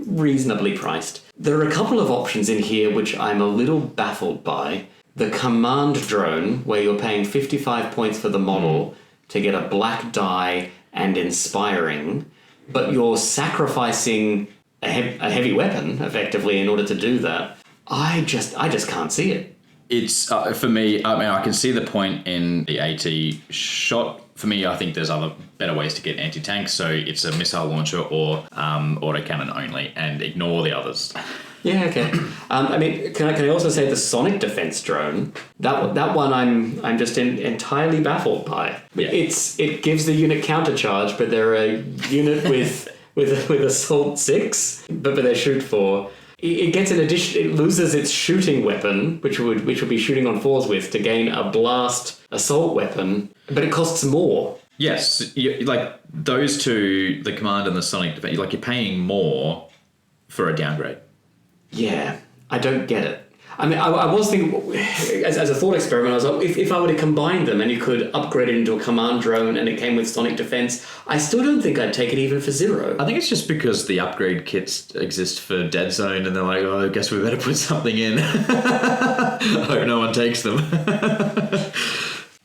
D: reasonably priced. There are a couple of options in here which I'm a little baffled by. The command drone, where you're paying 55 points for the model to get a black die and inspiring, but you're sacrificing a heavy weapon, effectively, in order to do that. I just can't see it.
B: It's for me. I mean, I can see the point in the AT shot. For me, I think there's other better ways to get anti-tank. So it's a missile launcher or autocannon only, and ignore the others.
D: Yeah, okay. I mean, can I also say the sonic defense drone? That one I'm just entirely baffled by.
B: Yeah.
D: It gives the unit countercharge, but they're a unit with assault 6, but they shoot 4. It gets an addition. It loses its shooting weapon, which would be shooting on 4s with, to gain a blast assault weapon, but it costs more.
B: Yes, like those two, the command and the sonic defense. Like you're paying more for a downgrade.
D: Yeah, I don't get it. I mean, I was thinking, as a thought experiment, I was like, if I were to combine them and you could upgrade it into a command drone and it came with sonic defense, I still don't think I'd take it even for 0.
B: I think it's just because the upgrade kits exist for Dead Zone and they're like, oh, I guess we better put something in. I hope no one takes them.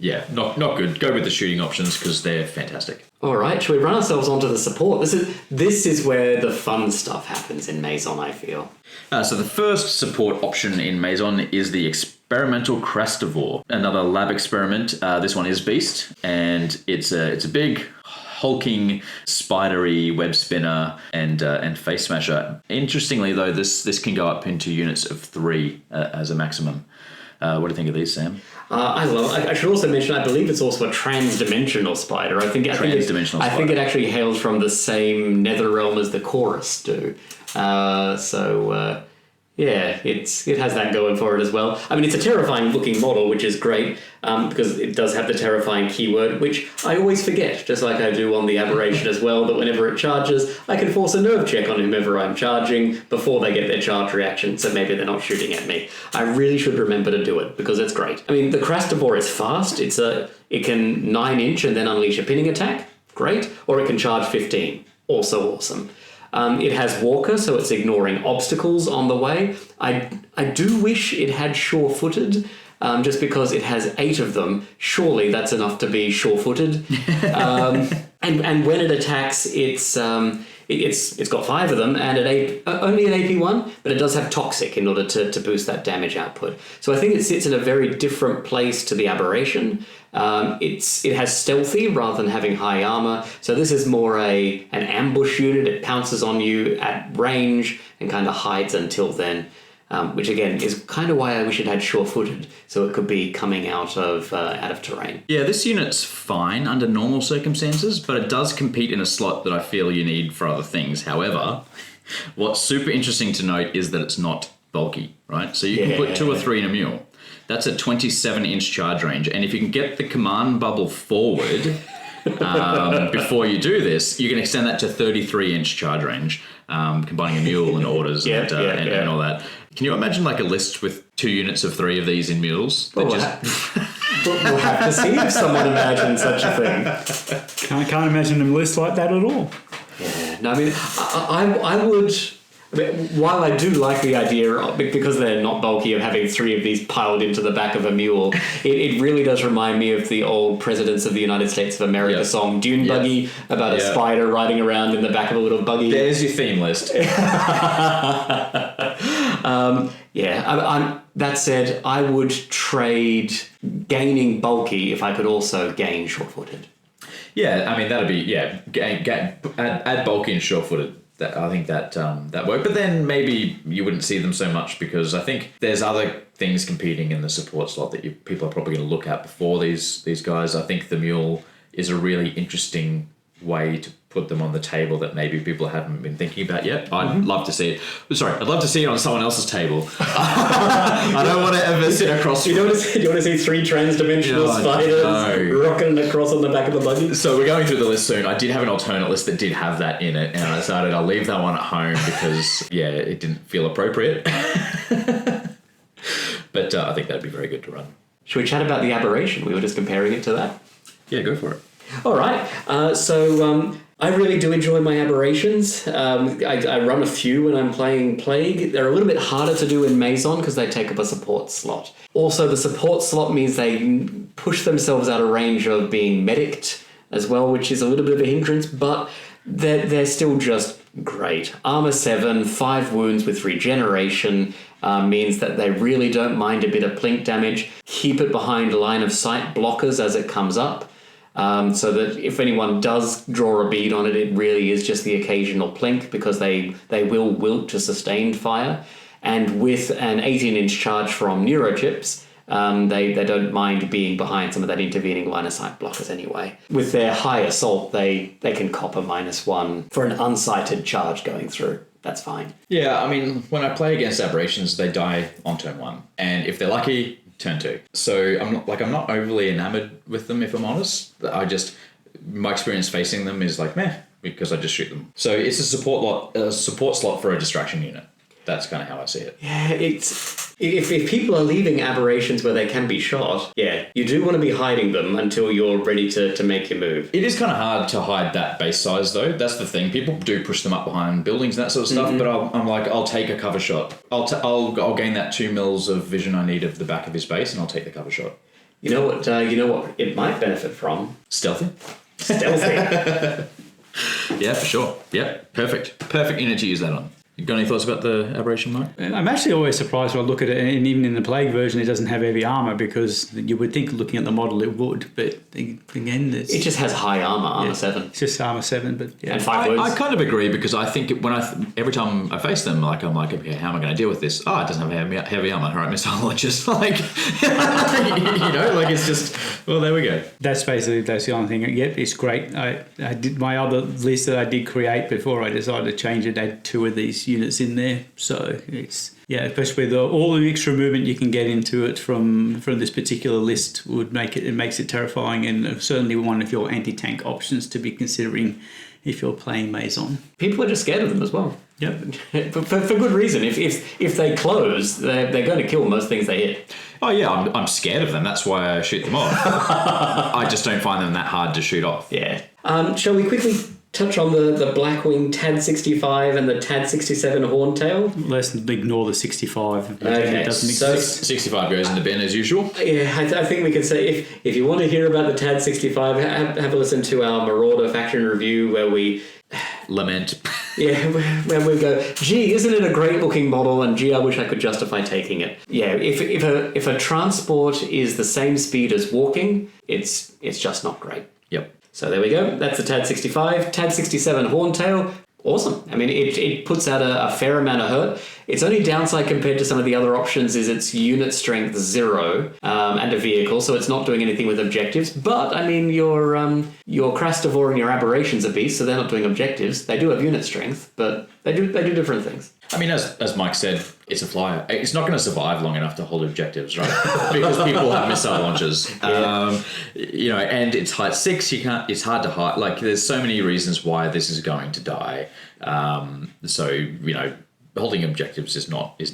B: Yeah, not good. Go with the shooting options because they're fantastic.
D: All right, shall we run ourselves onto the support? This is where the fun stuff happens in Mazon, I feel.
B: So the first support option in Mazon is the experimental Crastivore, another lab experiment. This one is Beast, and it's a big, hulking, spidery web spinner and face smasher. Interestingly, though, this can go up into units of 3 as a maximum. What do you think of these, Sam?
D: I should also mention, I believe it's also a trans-dimensional spider. I think it actually hails from the same nether realm as the Chorus do. Yeah, it has that going for it as well. I mean, it's a terrifying looking model, which is great, because it does have the terrifying keyword, which I always forget, just like I do on the Aberration as well, that whenever it charges, I can force a nerve check on whomever I'm charging before they get their charge reaction, so maybe they're not shooting at me. I really should remember to do it, because it's great. I mean, the Crastivore is fast. It can 9-inch and then unleash a pinning attack. Great. Or it can charge 15. Also awesome. It has Walker, so it's ignoring obstacles on the way. I do wish it had sure-footed, just because it has 8 of them. Surely that's enough to be sure-footed. And when it attacks, it's got 5 of them, and only an AP1, but it does have Toxic in order to boost that damage output. So I think it sits in a very different place to the Aberration. It has Stealthy rather than having high armor, so this is more an ambush unit. It pounces on you at range and kind of hides until then, which again is kind of why I wish it had sure-footed, so it could be coming out of terrain.
B: Yeah, this unit's fine under normal circumstances, but it does compete in a slot that I feel you need for other things. However, what's super interesting to note is that it's not bulky, right? So you can put 2 or 3 in a mule. That's a 27-inch charge range, and if you can get the command bubble forward before you do this, you can extend that to 33-inch charge range, combining a mule and orders and all that. Can you imagine like a list with 2 units of 3 of these in mules?
D: We'll have to see if someone imagines such a thing.
C: I can't imagine a list like that at all.
D: Yeah, no, I mean, I would. I mean, while I do like the idea, because they're not bulky, of having 3 of these piled into the back of a mule, it really does remind me of the old Presidents of the United States of America song, Dune Buggy, about a spider riding around in the back of a little buggy.
B: There's your theme list.
D: That said, I would trade gaining bulky if I could also gain short-footed.
B: Yeah, I mean, that'd be, add bulky and sure-footed. I think that worked, but then maybe you wouldn't see them so much because I think there's other things competing in the support slot that people are probably going to look at before these guys. I think the mule is a really interesting way to put them on the table that maybe people haven't been thinking about yet. I'd love to see it. Sorry, I'd love to see it on someone else's table. I don't want to ever sit across.
D: You want to see 3 trans-dimensional spiders rocking across on the back of the buggy?
B: So we're going through the list soon. I did have an alternate list that did have that in it, and I decided I'll leave that one at home because it didn't feel appropriate. But I think that'd be very good to run.
D: Should we chat about the Aberration? We were just comparing it to that.
B: Yeah, go for it.
D: All right. I really do enjoy my Aberrations. I run a few when I'm playing Plague. They're a little bit harder to do in Mazon because they take up a support slot. Also, the support slot means they push themselves out of range of being medicked as well, which is a little bit of a hindrance, but they're still just Great. Armor 7, 5 wounds with regeneration means that they really don't mind a bit of plink damage. Keep it behind line of sight blockers as it comes up. So that if anyone does draw a bead on it, it really is just the occasional plink because they will wilt to sustained fire. And with an 18-inch charge from neurochips, they don't mind being behind some of that intervening line of sight blockers anyway. With their high assault, they can cop a -1 for an unsighted charge going through. That's fine.
B: Yeah, I mean, when I play against aberrations, they die on turn 1. And if they're lucky, turn 2. So I'm not overly enamored with them, if I'm honest. My experience facing them is like, meh, because I just shoot them. So it's a support slot for a distraction unit. That's kind of how I see it.
D: Yeah, if people are leaving aberrations where they can be shot, yeah, you do want to be hiding them until you're ready to make your move.
B: It is kind of hard to hide that base size, though. That's the thing. People do push them up behind buildings and that sort of stuff, but I'll take a cover shot. I'll gain that 2 mils of vision I need of the back of his base, and I'll take the cover shot.
D: You know what it might benefit from?
B: Stealthy.
D: Stealthy.
B: Yeah, for sure. Yeah, perfect unit to use that on. You got any thoughts about the aberration, Mike?
C: I'm actually always surprised when I look at it, and even in the Plague version, it doesn't have heavy armor because you would think looking at the model it would, but again,
D: it just has high armor 7.
C: It's just armor 7, but yeah.
D: And 5 wounds.
B: I kind of agree because I think every time I face them, I'm like, okay, how am I going to deal with this? Oh, it doesn't have heavy armor. All right, missile launchers. It's just, well, there we go.
C: That's the only thing. Yep, it's great. I did my other list that I did create before I decided to change it. I had 2 of these units in there, so it's especially with all the extra movement you can get into it from this particular list makes it terrifying, and certainly one of your anti-tank options to be considering if you're playing Mazon.
D: People are just scared of them as well.
C: Yep.
D: for good reason. If they close, they're going to kill most things they hit.
B: Oh yeah, I'm scared of them. That's why I shoot them off. I just don't find them that hard to shoot off.
D: Yeah. Shall we quickly touch on the Blackwing TAD 65 and the TAD 67 Horntail?
C: Let's ignore the 65.
D: Okay,
C: It doesn't exist.
B: 65 goes in the bin as usual.
D: Yeah, I think we can say if you want to hear about the TAD 65, have a listen to our Marauder faction review where we
B: lament.
D: Yeah, when we go, gee, isn't it a great looking model? And gee, I wish I could justify taking it. Yeah, if a transport is the same speed as walking, it's just not great.
B: Yep.
D: So there we go. That's the TAD 65. TAD 67 Horntail. Awesome. I mean, it puts out a fair amount of hurt. Its only downside compared to some of the other options is its unit strength 0 and a vehicle, so it's not doing anything with objectives. But, I mean, your Krastovor and your Aberrations are beasts, so they're not doing objectives. They do have unit strength, but they do different things.
B: I mean, as Mike said, it's a flyer. It's not going to survive long enough to hold objectives, right? Because people have missile launchers.
D: Yeah.
B: And it's height 6. It's hard to hide. Like, there's so many reasons why this is going to die. Holding objectives is not a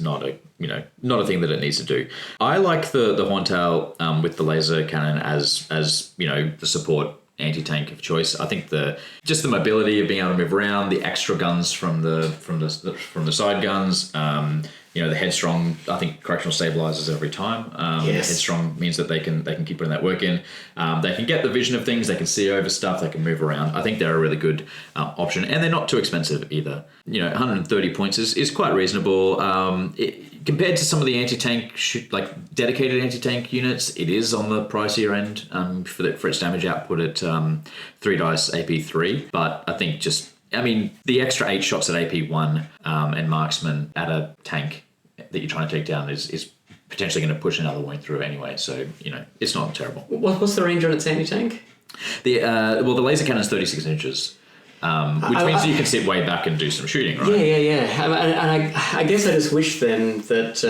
B: thing that it needs to do. I like the Horntail with the laser cannon as the support anti-tank of choice. I think the mobility of being able to move around, the extra guns from the side guns, the headstrong, I think correctional stabilizers every time.
D: Yes.
B: Headstrong means that they can keep putting that work in. They can get the vision of things, they can see over stuff, they can move around. I think they're a really good option, and they're not too expensive either. 130 points is quite reasonable. Compared to some of the anti-tank, dedicated anti-tank units, it is on the pricier end for its damage output at 3 dice AP3. But I think the extra 8 shots at AP1 and marksman at a tank that you're trying to take down is potentially going to push another wound through anyway. So, it's not terrible.
D: What's the range on its anti-tank?
B: The laser cannon is 36 inches. Which means you can sit way back and do some shooting, right?
D: Yeah. And I guess I just wish then that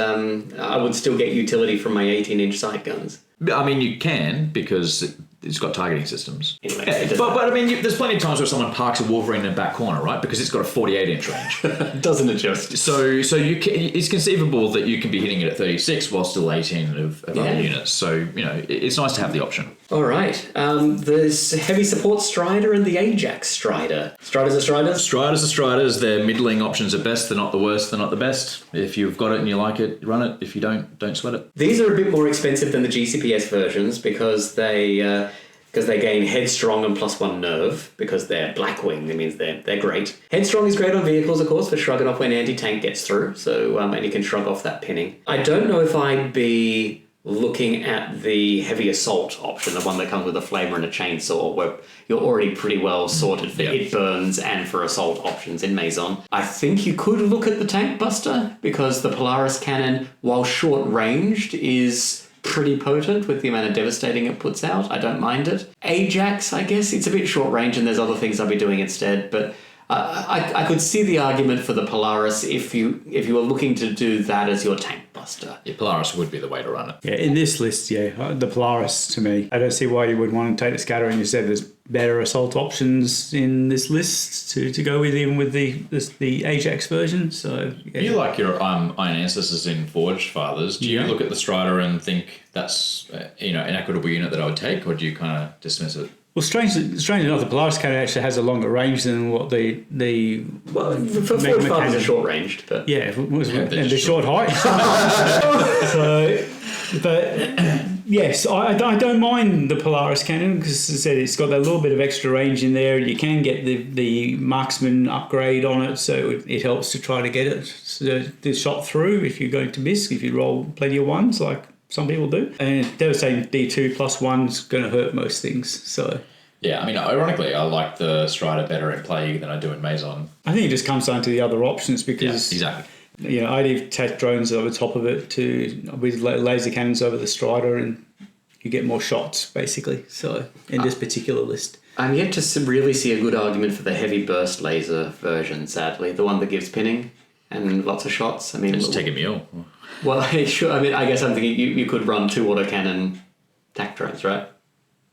D: I would still get utility from my 18-inch sight guns.
B: I mean, you can, because it's got targeting systems.
D: Anyway,
B: but I mean, there's plenty of times where someone parks a Wolverine in the back corner, right? Because it's got a 48-inch range.
D: Doesn't it just?
B: So it's conceivable that you can be hitting it at 36 while still 18 of other units. So, it's nice to have the option.
D: All right. There's Heavy Support Strider and the Ajax Strider. Striders are Striders?
B: Striders are Striders. They're middling options at best. They're not the worst. They're not the best. If you've got it and you like it, run it. If you don't sweat it.
D: These are a bit more expensive than the GCPS versions because they because they gain Headstrong and +1 Nerve, because they're Blackwing. That means they're great. Headstrong is great on vehicles, of course, for shrugging off when anti-tank gets through, so and you can shrug off that pinning. I don't know if I'd be looking at the Heavy Assault option, the one that comes with a flamer and a chainsaw, where you're already pretty well sorted for it burns and for assault options in Mazon. I think you could look at the Tank Buster, because the Polaris cannon, while short-ranged, is pretty potent with the amount of devastating it puts out. I don't mind it. Ajax, I guess, it's a bit short-range and there's other things I'd be doing instead, but I could see the argument for the Polaris if you were looking to do that as your tank buster.
B: Yeah, Polaris would be the way to run it.
C: Yeah, in this list, the Polaris to me. I don't see why you would want to take the Scattering. You said there's better assault options in this list to go with, even with the Ajax version. So
B: You like your Iron Ancestors in Forged Fathers. Do you look at the Strider and think that's an equitable unit that I would take, or do you kind of dismiss it?
C: Well, strangely enough, the Polaris cannon actually has a longer range than what the
D: for Forged Fathers are short ranged, but
C: and the short height. But yes, I don't mind the Polaris cannon, because as I said, it's got that little bit of extra range in there. You can get the marksman upgrade on it, so it helps to try to get it the shot through if you're going to miss, if you roll plenty of ones like some people do. And devastating D2 +1 is going to hurt most things. So
B: yeah, I mean, ironically, I like the Strider better in Plague than I do in Mazon.
C: I think it just comes down to the other options, because
B: exactly.
C: I'd have attack drones over top of it with laser cannons over the Strider, and you get more shots basically. So in this particular list,
D: I'm yet to really see a good argument for the heavy burst laser version. Sadly, the one that gives pinning and lots of shots. I mean,
B: just take a meal.
D: Well, sure. I mean, I guess I'm thinking you could run 2 autocannon tac drones, right?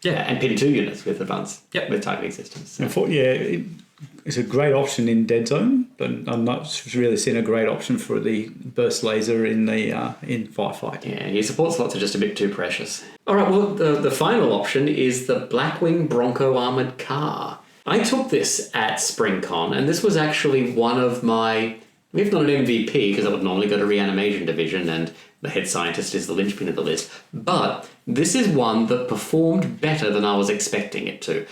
D: Yeah, and pin 2 units with advanced with targeting systems. So.
C: It's a great option in Dead Zone, but I'm not really seeing a great option for the burst laser in the in Firefight.
D: Yeah, your support slots are just a bit too precious. All right, well, the final option is the Blackwing Bronco Armoured Car. I took this at SpringCon, and this was actually one of my... If not an MVP, because I would normally go to Reanimation Division and the head scientist is the linchpin of the list, but this is one that performed better than I was expecting it to.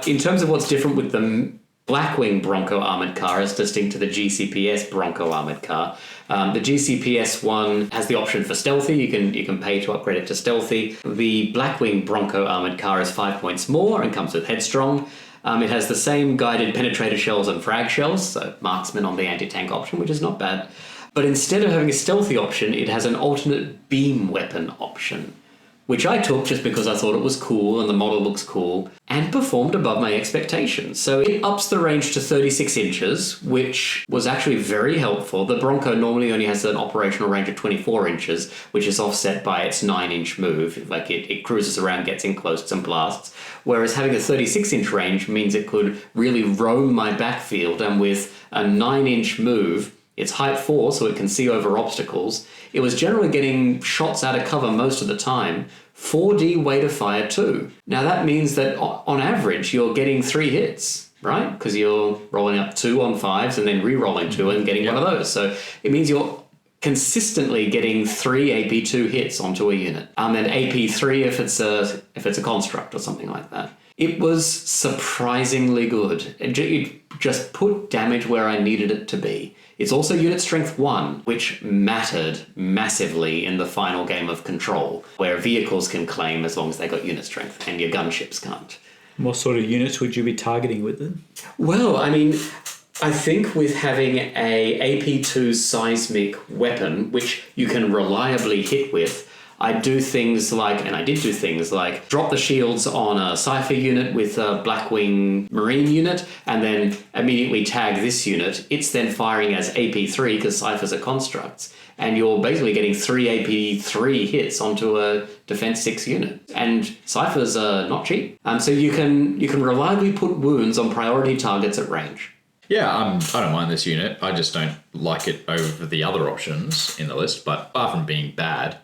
D: In terms of what's different with the Blackwing Bronco Armoured Car as distinct to the GCPS Bronco Armoured Car, the GCPS one has the option for Stealthy. You can pay to upgrade it to Stealthy. The Blackwing Bronco Armoured Car is 5 points more and comes with Headstrong. It has the same guided penetrator shells and frag shells, so marksman on the anti-tank option, which is not bad. But instead of having a stealthy option, it has an alternate beam weapon option, which I took just because I thought it was cool and the model looks cool, and performed above my expectations. So it ups the range to 36 inches, which was actually very helpful. The Bronco normally only has an operational range of 24 inches, which is offset by its 9-inch move. Like it cruises around, gets in close and blasts. Whereas having a 36-inch range means it could really roam my backfield, and with a 9-inch move, it's height 4, so it can see over obstacles. It was generally getting shots out of cover most of the time. 4D weight of fire 2. Now that means that on average you're getting 3 hits, right? Because you're rolling up 2 on 5s and then re-rolling 2 and getting one of those. So it means you're consistently getting 3 AP2 hits onto a unit. And AP3 if it's a construct or something like that. It was surprisingly good. It just put damage where I needed it to be. It's also unit strength 1, which mattered massively in the final game of Control, where vehicles can claim as long as they got unit strength, and your gunships can't.
C: What sort of units would you be targeting with it?
D: Well, I mean, I think with having a AP2 seismic weapon, which you can reliably hit with, I did do things like drop the shields on a Cypher unit with a Blackwing Marine unit, and then immediately tag this unit. It's then firing as AP3 because Cyphers are constructs, and you're basically getting 3 AP3 hits onto a Defense 6 unit. And Cyphers are not cheap, so you can reliably put wounds on priority targets at range.
B: Yeah, I don't mind this unit. I just don't like it over the other options in the list. But apart from being bad,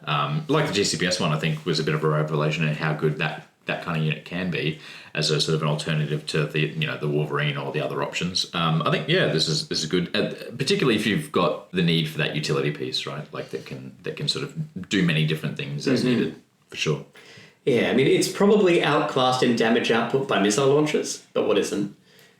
B: like the GCPS one, I think was a bit of a revelation in how good that kind of unit can be as a sort of an alternative to the Wolverine or the other options. I think this is good, particularly if you've got the need for that utility piece, right? Like that can sort of do many different things as needed, for sure.
D: Yeah, I mean, it's probably outclassed in damage output by missile launchers, but what isn't?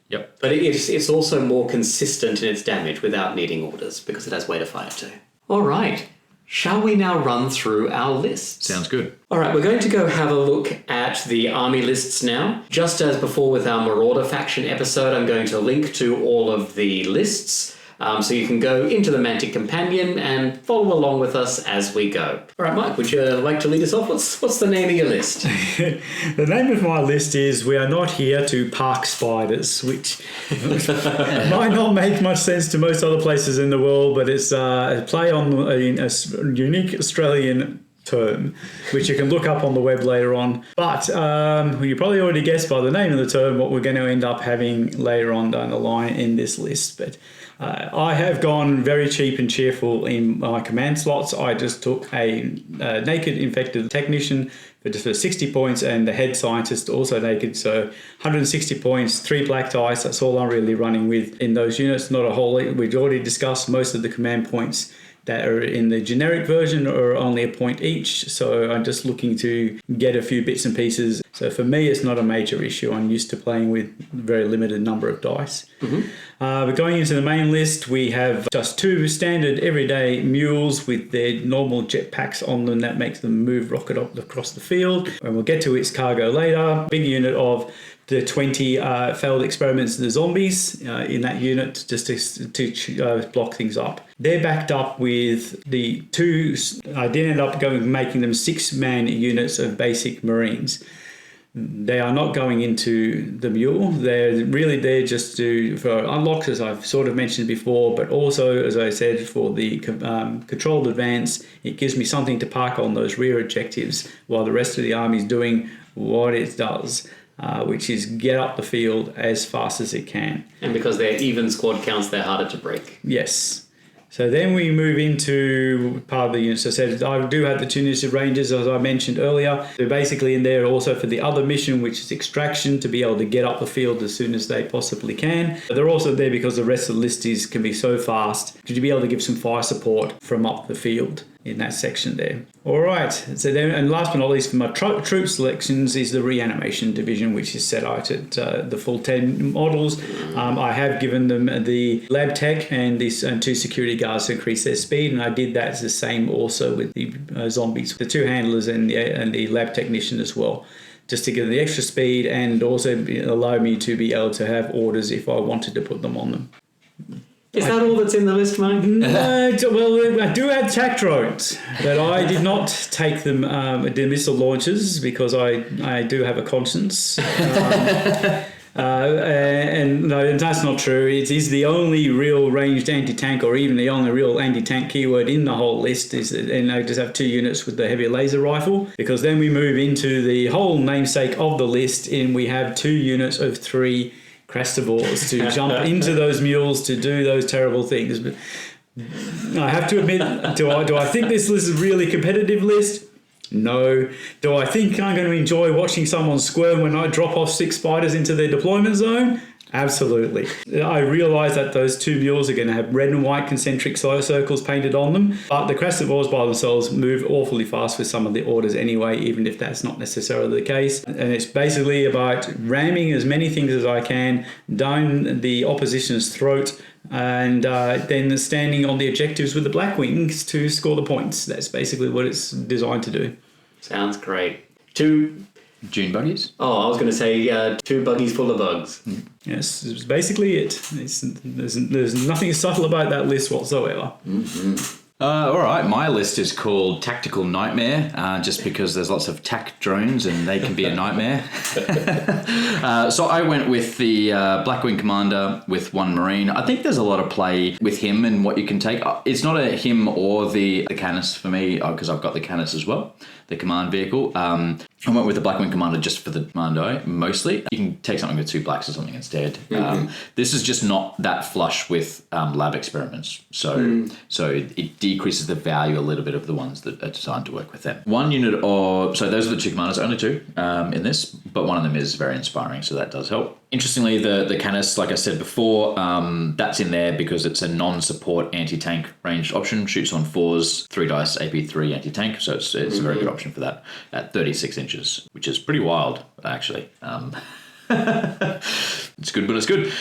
B: Yep.
D: But it's also more consistent in its damage without needing orders because it has way to fire too. All right. Shall we now run through our lists?
B: Sounds good.
D: All right, we're going to go have a look at the army lists now. Just as before with our Marauder faction episode, I'm going to link to all of the lists. So you can go into the Mantic Companion and follow along with us as we go. All right, Mike, would you like to lead us off? What's the name of your list?
C: The name of my list is We Are Not Here to Park Spiders, which might not make much sense to most other places in the world, but it's a play on a unique Australian term, which you can look up on the web later on. But you probably already guessed by the name of the term what we're going to end up having later on down the line in this list. But I have gone very cheap and cheerful in my command slots. I just took a naked infected technician for 60 points and the head scientist also naked. So 160 points, 3 black dice. That's all I'm really running with in those units. Not a whole lot. We've already discussed most of the command points that are in the generic version are only a point each, so I'm just looking to get a few bits and pieces. So for me, it's not a major issue. I'm used to playing with a very limited number of dice. But going into the main list, we have just 2 standard everyday mules with their normal jetpacks on them that makes them move rocket up across the field. And we'll get to its cargo later. Big unit of the 20 failed experiments of the zombies in that unit just to block things up. They're backed up with the 2, I did end up making them 6-man units of basic Marines. They are not going into the mule. They're really there just for unlocks, as I've sort of mentioned before, but also, as I said, for the controlled advance, it gives me something to park on those rear objectives while the rest of the army is doing what it does. Which is get up the field as fast as it can. And because they're even squad counts, they're harder to break. Yes. So then we move into part of the units. I said I do have the 2 units of Rangers, as I mentioned earlier. They're basically in there also for the other mission, which is extraction, to be able to get up the field as soon as they possibly can. But they're also there because the rest of the list can be so fast to be able to give some fire support from up the field in that section there. All right. So then, and last but not least, for my troop selections is the reanimation division, which is set out at the full 10 models. I have given them the lab tech and 2 security guards to increase their speed, and I did that as the same also with the zombies, the 2 handlers and the lab technician as well, just to give them the extra speed and also allow me to be able to have orders if I wanted to put them on them. Is that all that's in the list, Mike? No, well, I do have tac drones, but I did not take them the missile launchers because I do have a conscience. And no, that's not true. It is the only real ranged anti-tank, or even the only real anti-tank keyword in the whole list. And I just have 2 units with the heavy laser rifle, because then we move into the whole namesake of the list, and we have 2 units of 3 Crestivores to jump into those mules to do those terrible things. But I have to admit, do I think this list is a really competitive list? No. Do I think I'm going to enjoy watching someone squirm when I drop off 6 spiders into their deployment zone? Absolutely. I realise that those 2 mules are going to have red and white concentric circles painted on them, but the Crestivores by themselves move awfully fast with some of the orders anyway, even if that's not necessarily the case. And it's basically about ramming as many things as I can down the opposition's throat, and then standing on the objectives with the black wings to score the points. That's basically what it's designed to do. Sounds great. 2
B: Dune buggies?
D: Oh, I was going to say 2 buggies full of bugs.
C: Yes, it's basically it. There's nothing subtle about that list whatsoever.
B: All right, my list is called Tactical Nightmare, just because there's lots of tac drones and they can be a nightmare. So I went with the Blackwing Commander with 1 Marine. I think there's a lot of play with him and what you can take. It's not a him or the Canis for me, because I've got the Canis as well, the command vehicle. I went with the Blackwing Commander just for the commando, mostly. You can take something with 2 blacks or something instead. This is just not that flush with lab experiments. So it decreases the value a little bit of the ones that are designed to work with them. 1 unit of... So those are the 2 commanders, only 2 in this, but one of them is very inspiring, so that does help. Interestingly, the Canis, like I said before, that's in there because it's a non-support anti-tank ranged option. Shoots on 4s, 3 dice, AP3 anti-tank, so it's a very good option for that at 36 inches. inches, which is pretty wild, actually. It's good, but it's good.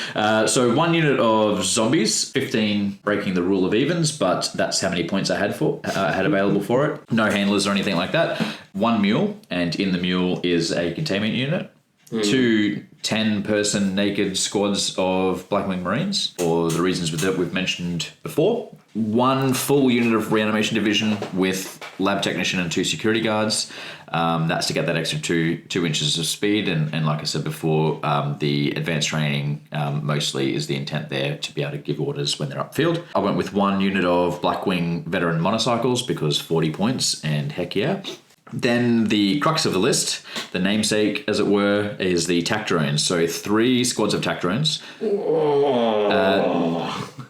B: So 1 unit of zombies, 15 breaking the rule of evens, but that's how many points I had available for it. No handlers or anything like that. 1 mule, and in the mule is a containment unit. 2 10-person naked squads of Blackwing Marines, for the reasons that we've mentioned before. 1 full unit of reanimation division with lab technician and 2 security guards. That's to get that extra 2 inches of speed, and like I said before, the advanced training mostly is the intent there to be able to give orders when they're upfield. I went with 1 unit of Blackwing veteran motorcycles because 40 points, and heck yeah. Then the crux of the list, the namesake, as it were, is the TAC drones. So 3 squads of TAC drones.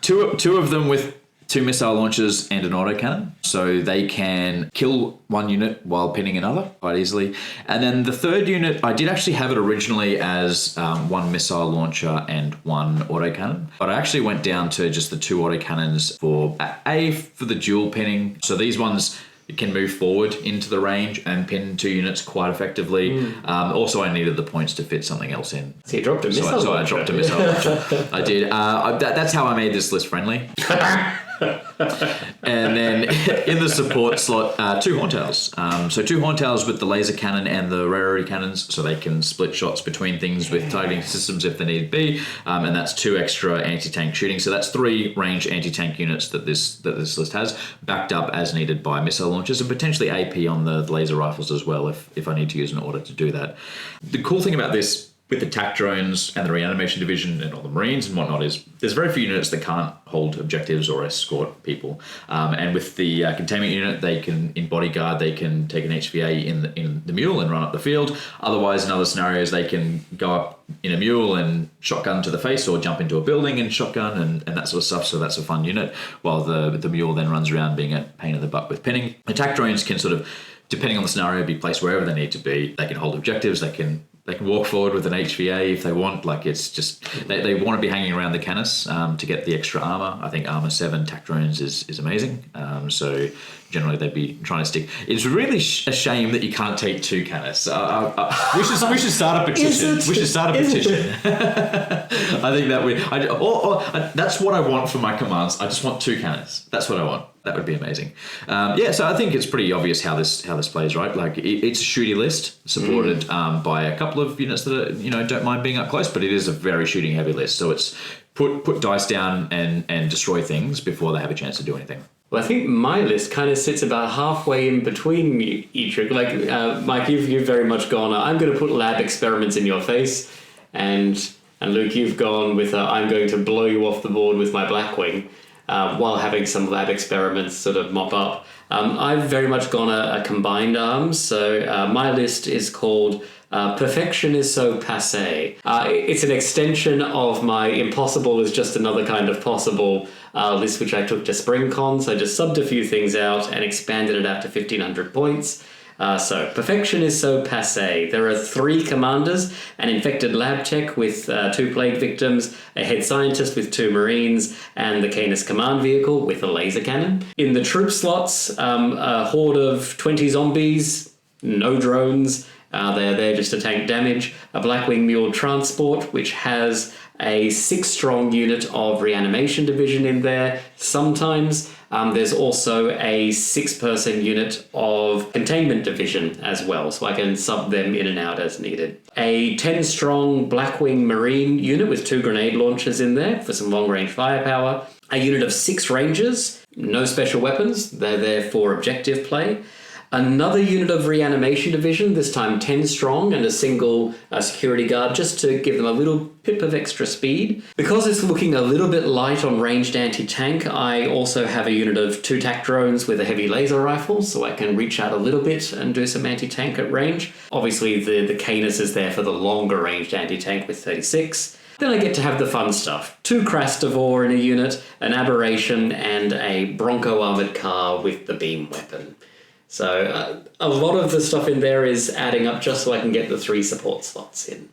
B: Two of them with 2 missile launchers and an autocannon. So they can kill 1 unit while pinning another quite easily. And then the 3rd unit, I did actually have it originally as 1 missile launcher and 1 autocannon. But I actually went down to just the 2 autocannons for the dual pinning. So these ones, it can move forward into the range and pin 2 units quite effectively. Also, I needed the points to fit something else in.
D: So you dropped a missile launcher.
B: So I dropped a missile launcher. I did. That's how I made this list friendly. And then in the support slot, 2 Horntails. So 2 Horntails with the laser cannon and the rarity cannons, so they can split shots between things with targeting systems if they need be. And that's 2 extra anti-tank shooting. So that's 3 range anti-tank units that this list has, backed up as needed by missile launchers and potentially AP on the laser rifles as well if I need to use an order to do that. The cool thing about this, with the TAC drones and the reanimation division and all the Marines and whatnot, is there's very few units that can't hold objectives or escort people. And with the containment unit, they can, in bodyguard, they can take an HVA in the mule and run up the field. Otherwise, in other scenarios, they can go up in a mule and shotgun to the face, or jump into a building and shotgun and that sort of stuff. So that's a fun unit, while the mule then runs around being a pain in the butt with pinning. The TAC drones can sort of, depending on the scenario, be placed wherever they need to be. They can hold objectives, they can walk forward with an HVA if they want. Like, it's just, they want to be hanging around the Canis to get the extra armor. I think armor 7 TAC drones is amazing. So generally they'd be trying to stick. It's really a shame that you can't take 2 Canis. We should start a petition. We should start a petition. I think that that's what I want for my commands. I just want 2 Canis. That's what I want. That would be amazing. So I think it's pretty obvious how this plays, right? Like, it's a shooty list supported by a couple of units that are, don't mind being up close, but it is a very shooting heavy list. So it's put dice down and destroy things before they have a chance to do anything.
D: Well, I think my list kind of sits about halfway in between each. Like, Mike, you've very much gone, I'm going to put lab experiments in your face, and Luke, you've gone with, I'm going to blow you off the board with my Blackwing. While having some lab experiments sort of mop up. I've very much gone a combined arms, so my list is called Perfection is So Passé. It's an extension of my Impossible is Just Another Kind of Possible list, which I took to SpringCon, so I just subbed a few things out and expanded it out to 1,500 points. So, Perfection is So Passé. There are 3 commanders, an infected lab tech with 2 plague victims, a head scientist with 2 Marines, and the Canis command vehicle with a laser cannon. In the troop slots, a horde of 20 zombies, no drones. They're there just to tank damage. A Blackwing Mule transport, which has a 6-strong unit of reanimation division in there sometimes. There's also a 6-person unit of containment division as well, so I can sub them in and out as needed. A 10-strong Blackwing Marine unit with 2 grenade launchers in there for some long-range firepower. A unit of 6 Rangers, no special weapons, they're there for objective play. Another unit of reanimation division, this time 10 strong, and a single security guard just to give them a little pip of extra speed. Because it's looking a little bit light on ranged anti-tank, I also have a unit of 2 TAC drones with a heavy laser rifle, so I can reach out a little bit and do some anti-tank at range. Obviously the Canis is there for the longer ranged anti-tank with 36. Then I get to have the fun stuff. 2 Krastovor in a unit, an Aberration, and a Bronco armored car with the beam weapon. So a lot of the stuff in there is adding up just so I can get the 3 support slots in.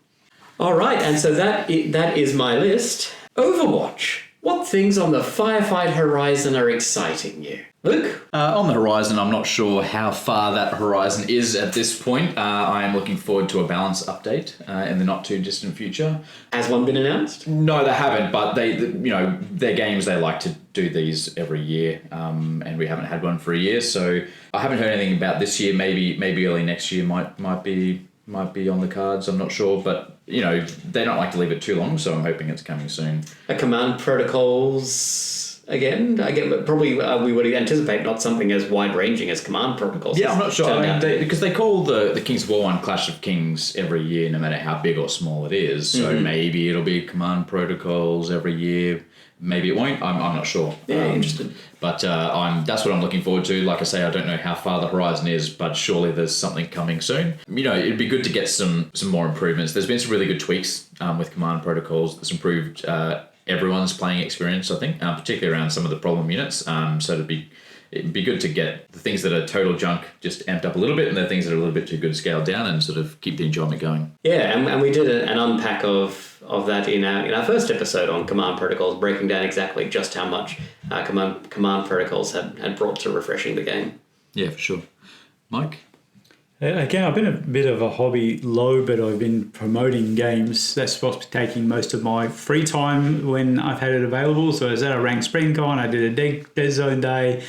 D: All right, and so that is my list. Overwatch. What things on the firefight horizon are exciting you? Luke?
B: On the horizon, I'm not sure how far that horizon is at this point. I am looking forward to a balance update in the not too distant future.
D: Has one been announced?
B: No, they haven't, but their games, they like to do these every year, and we haven't had one for a year, so I haven't heard anything about this year. Maybe early next year might be on the cards. I'm not sure, but they don't like to leave it too long, so I'm hoping it's coming soon.
D: Command protocols again, probably we would anticipate not something as wide-ranging as command protocols.
B: Yeah, I'm not sure. Because they call the Kings of War one Clash of Kings every year, no matter how big or small it is. So maybe it'll be command protocols every year. Maybe it won't. I'm not sure.
D: Yeah, interested.
B: But that's what I'm looking forward to. Like I say, I don't know how far the horizon is, but surely there's something coming soon. It'd be good to get some more improvements. There's been some really good tweaks with command protocols that's improved everyone's playing experience, I think, particularly around some of the problem units. So it'd be good to get the things that are total junk just amped up a little bit, and the things that are a little bit too good scaled down, and sort of keep the enjoyment going.
D: Yeah, and we did an unpack of that in our first episode on command protocols, breaking down exactly just how much command protocols had brought to refreshing the game.
B: Yeah, for sure. Mike?
C: Again, I've been a bit of a hobby low, but I've been promoting games. That's what's taking most of my free time when I've had it available. So I was at a ranked SpringCon, I did a Dead Zone Day,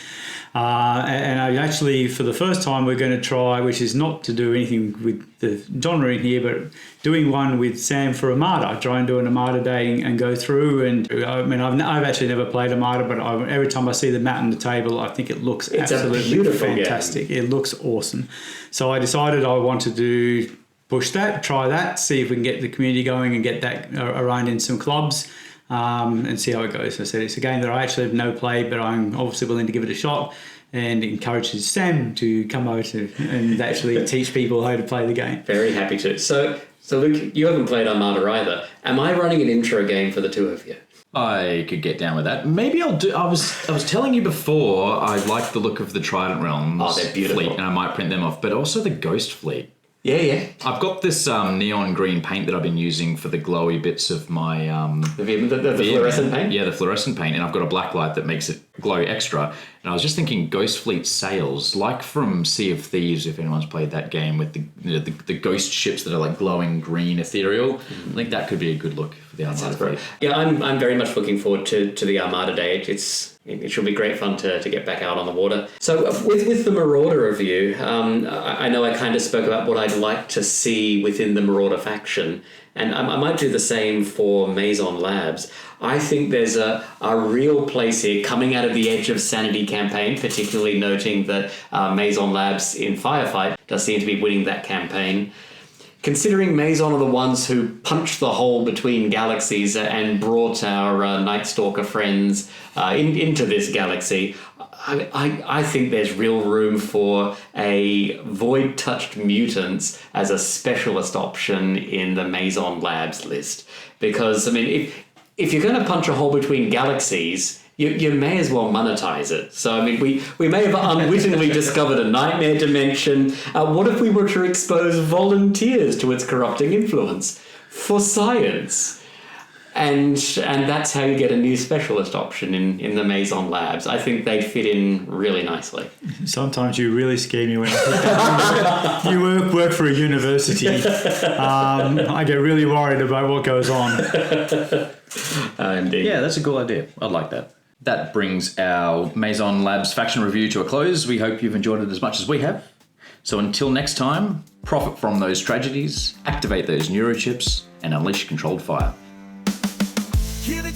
C: and I actually, for the first time, we're going to try, which is not to do anything with the genre in here, but doing one with Sam for Armada. Try and do an Armada day and go through. And I mean, I've actually never played Armada, but every time I see the mat on the table, I think it looks absolutely fantastic. Game. It looks awesome. So I decided I wanted to push that, try that, see if we can get the community going and get that around in some clubs. And see how it goes. I said it's a game that I actually have no play, but I'm obviously willing to give it a shot, and encourages Sam to come over and actually teach people how to play the game.
D: Very happy to. So Luke, you haven't played Armada either. Am I running an intro game for the two of you?
B: I could get down with that. Maybe I'll do. I was telling you before, I like the look of the Trident Realms.
D: Oh, they're beautiful.
B: Fleet, and I might print them off, but also the Ghost Fleet.
D: Yeah.
B: I've got this neon green paint that I've been using for the glowy bits of my...
D: the fluorescent paint?
B: Yeah, the fluorescent paint, and I've got a black light that makes it glow extra. And I was just thinking Ghost Fleet sails, like from Sea of Thieves, if anyone's played that game, with the ghost ships that are like glowing green ethereal. I think that could be a good look for the Armada Fleet.
D: Yeah, I'm very much looking forward to the Armada Day. It should be great fun to get back out on the water. So with the Marauder review, I know I kind of spoke about what I'd like to see within the Marauder faction, and I might do the same for Mazon Labs. I think there's a real place here coming out of the Edge of Sanity campaign, particularly noting that Mazon Labs in Firefight does seem to be winning that campaign. Considering Mazon are the ones who punched the hole between galaxies and brought our Night Stalker friends into this galaxy, I think there's real room for a Void-touched mutants as a specialist option in the Mazon Labs list. Because, I mean, if you're going to punch a hole between galaxies, you may as well monetize it. So, I mean, we may have unwittingly discovered a nightmare dimension. What if we were to expose volunteers to its corrupting influence for science? And that's how you get a new specialist option in the Mazon Labs. I think they'd fit in really nicely.
C: Sometimes you really scare me when I think you work for a university. I get really worried about what goes on.
D: Indeed.
B: Yeah, that's a cool idea. I'd like that. That brings our Mazon Labs faction review to a close. We hope you've enjoyed it as much as we have. So until next time, profit from those tragedies, activate those neurochips, and unleash controlled fire.
A: Hear the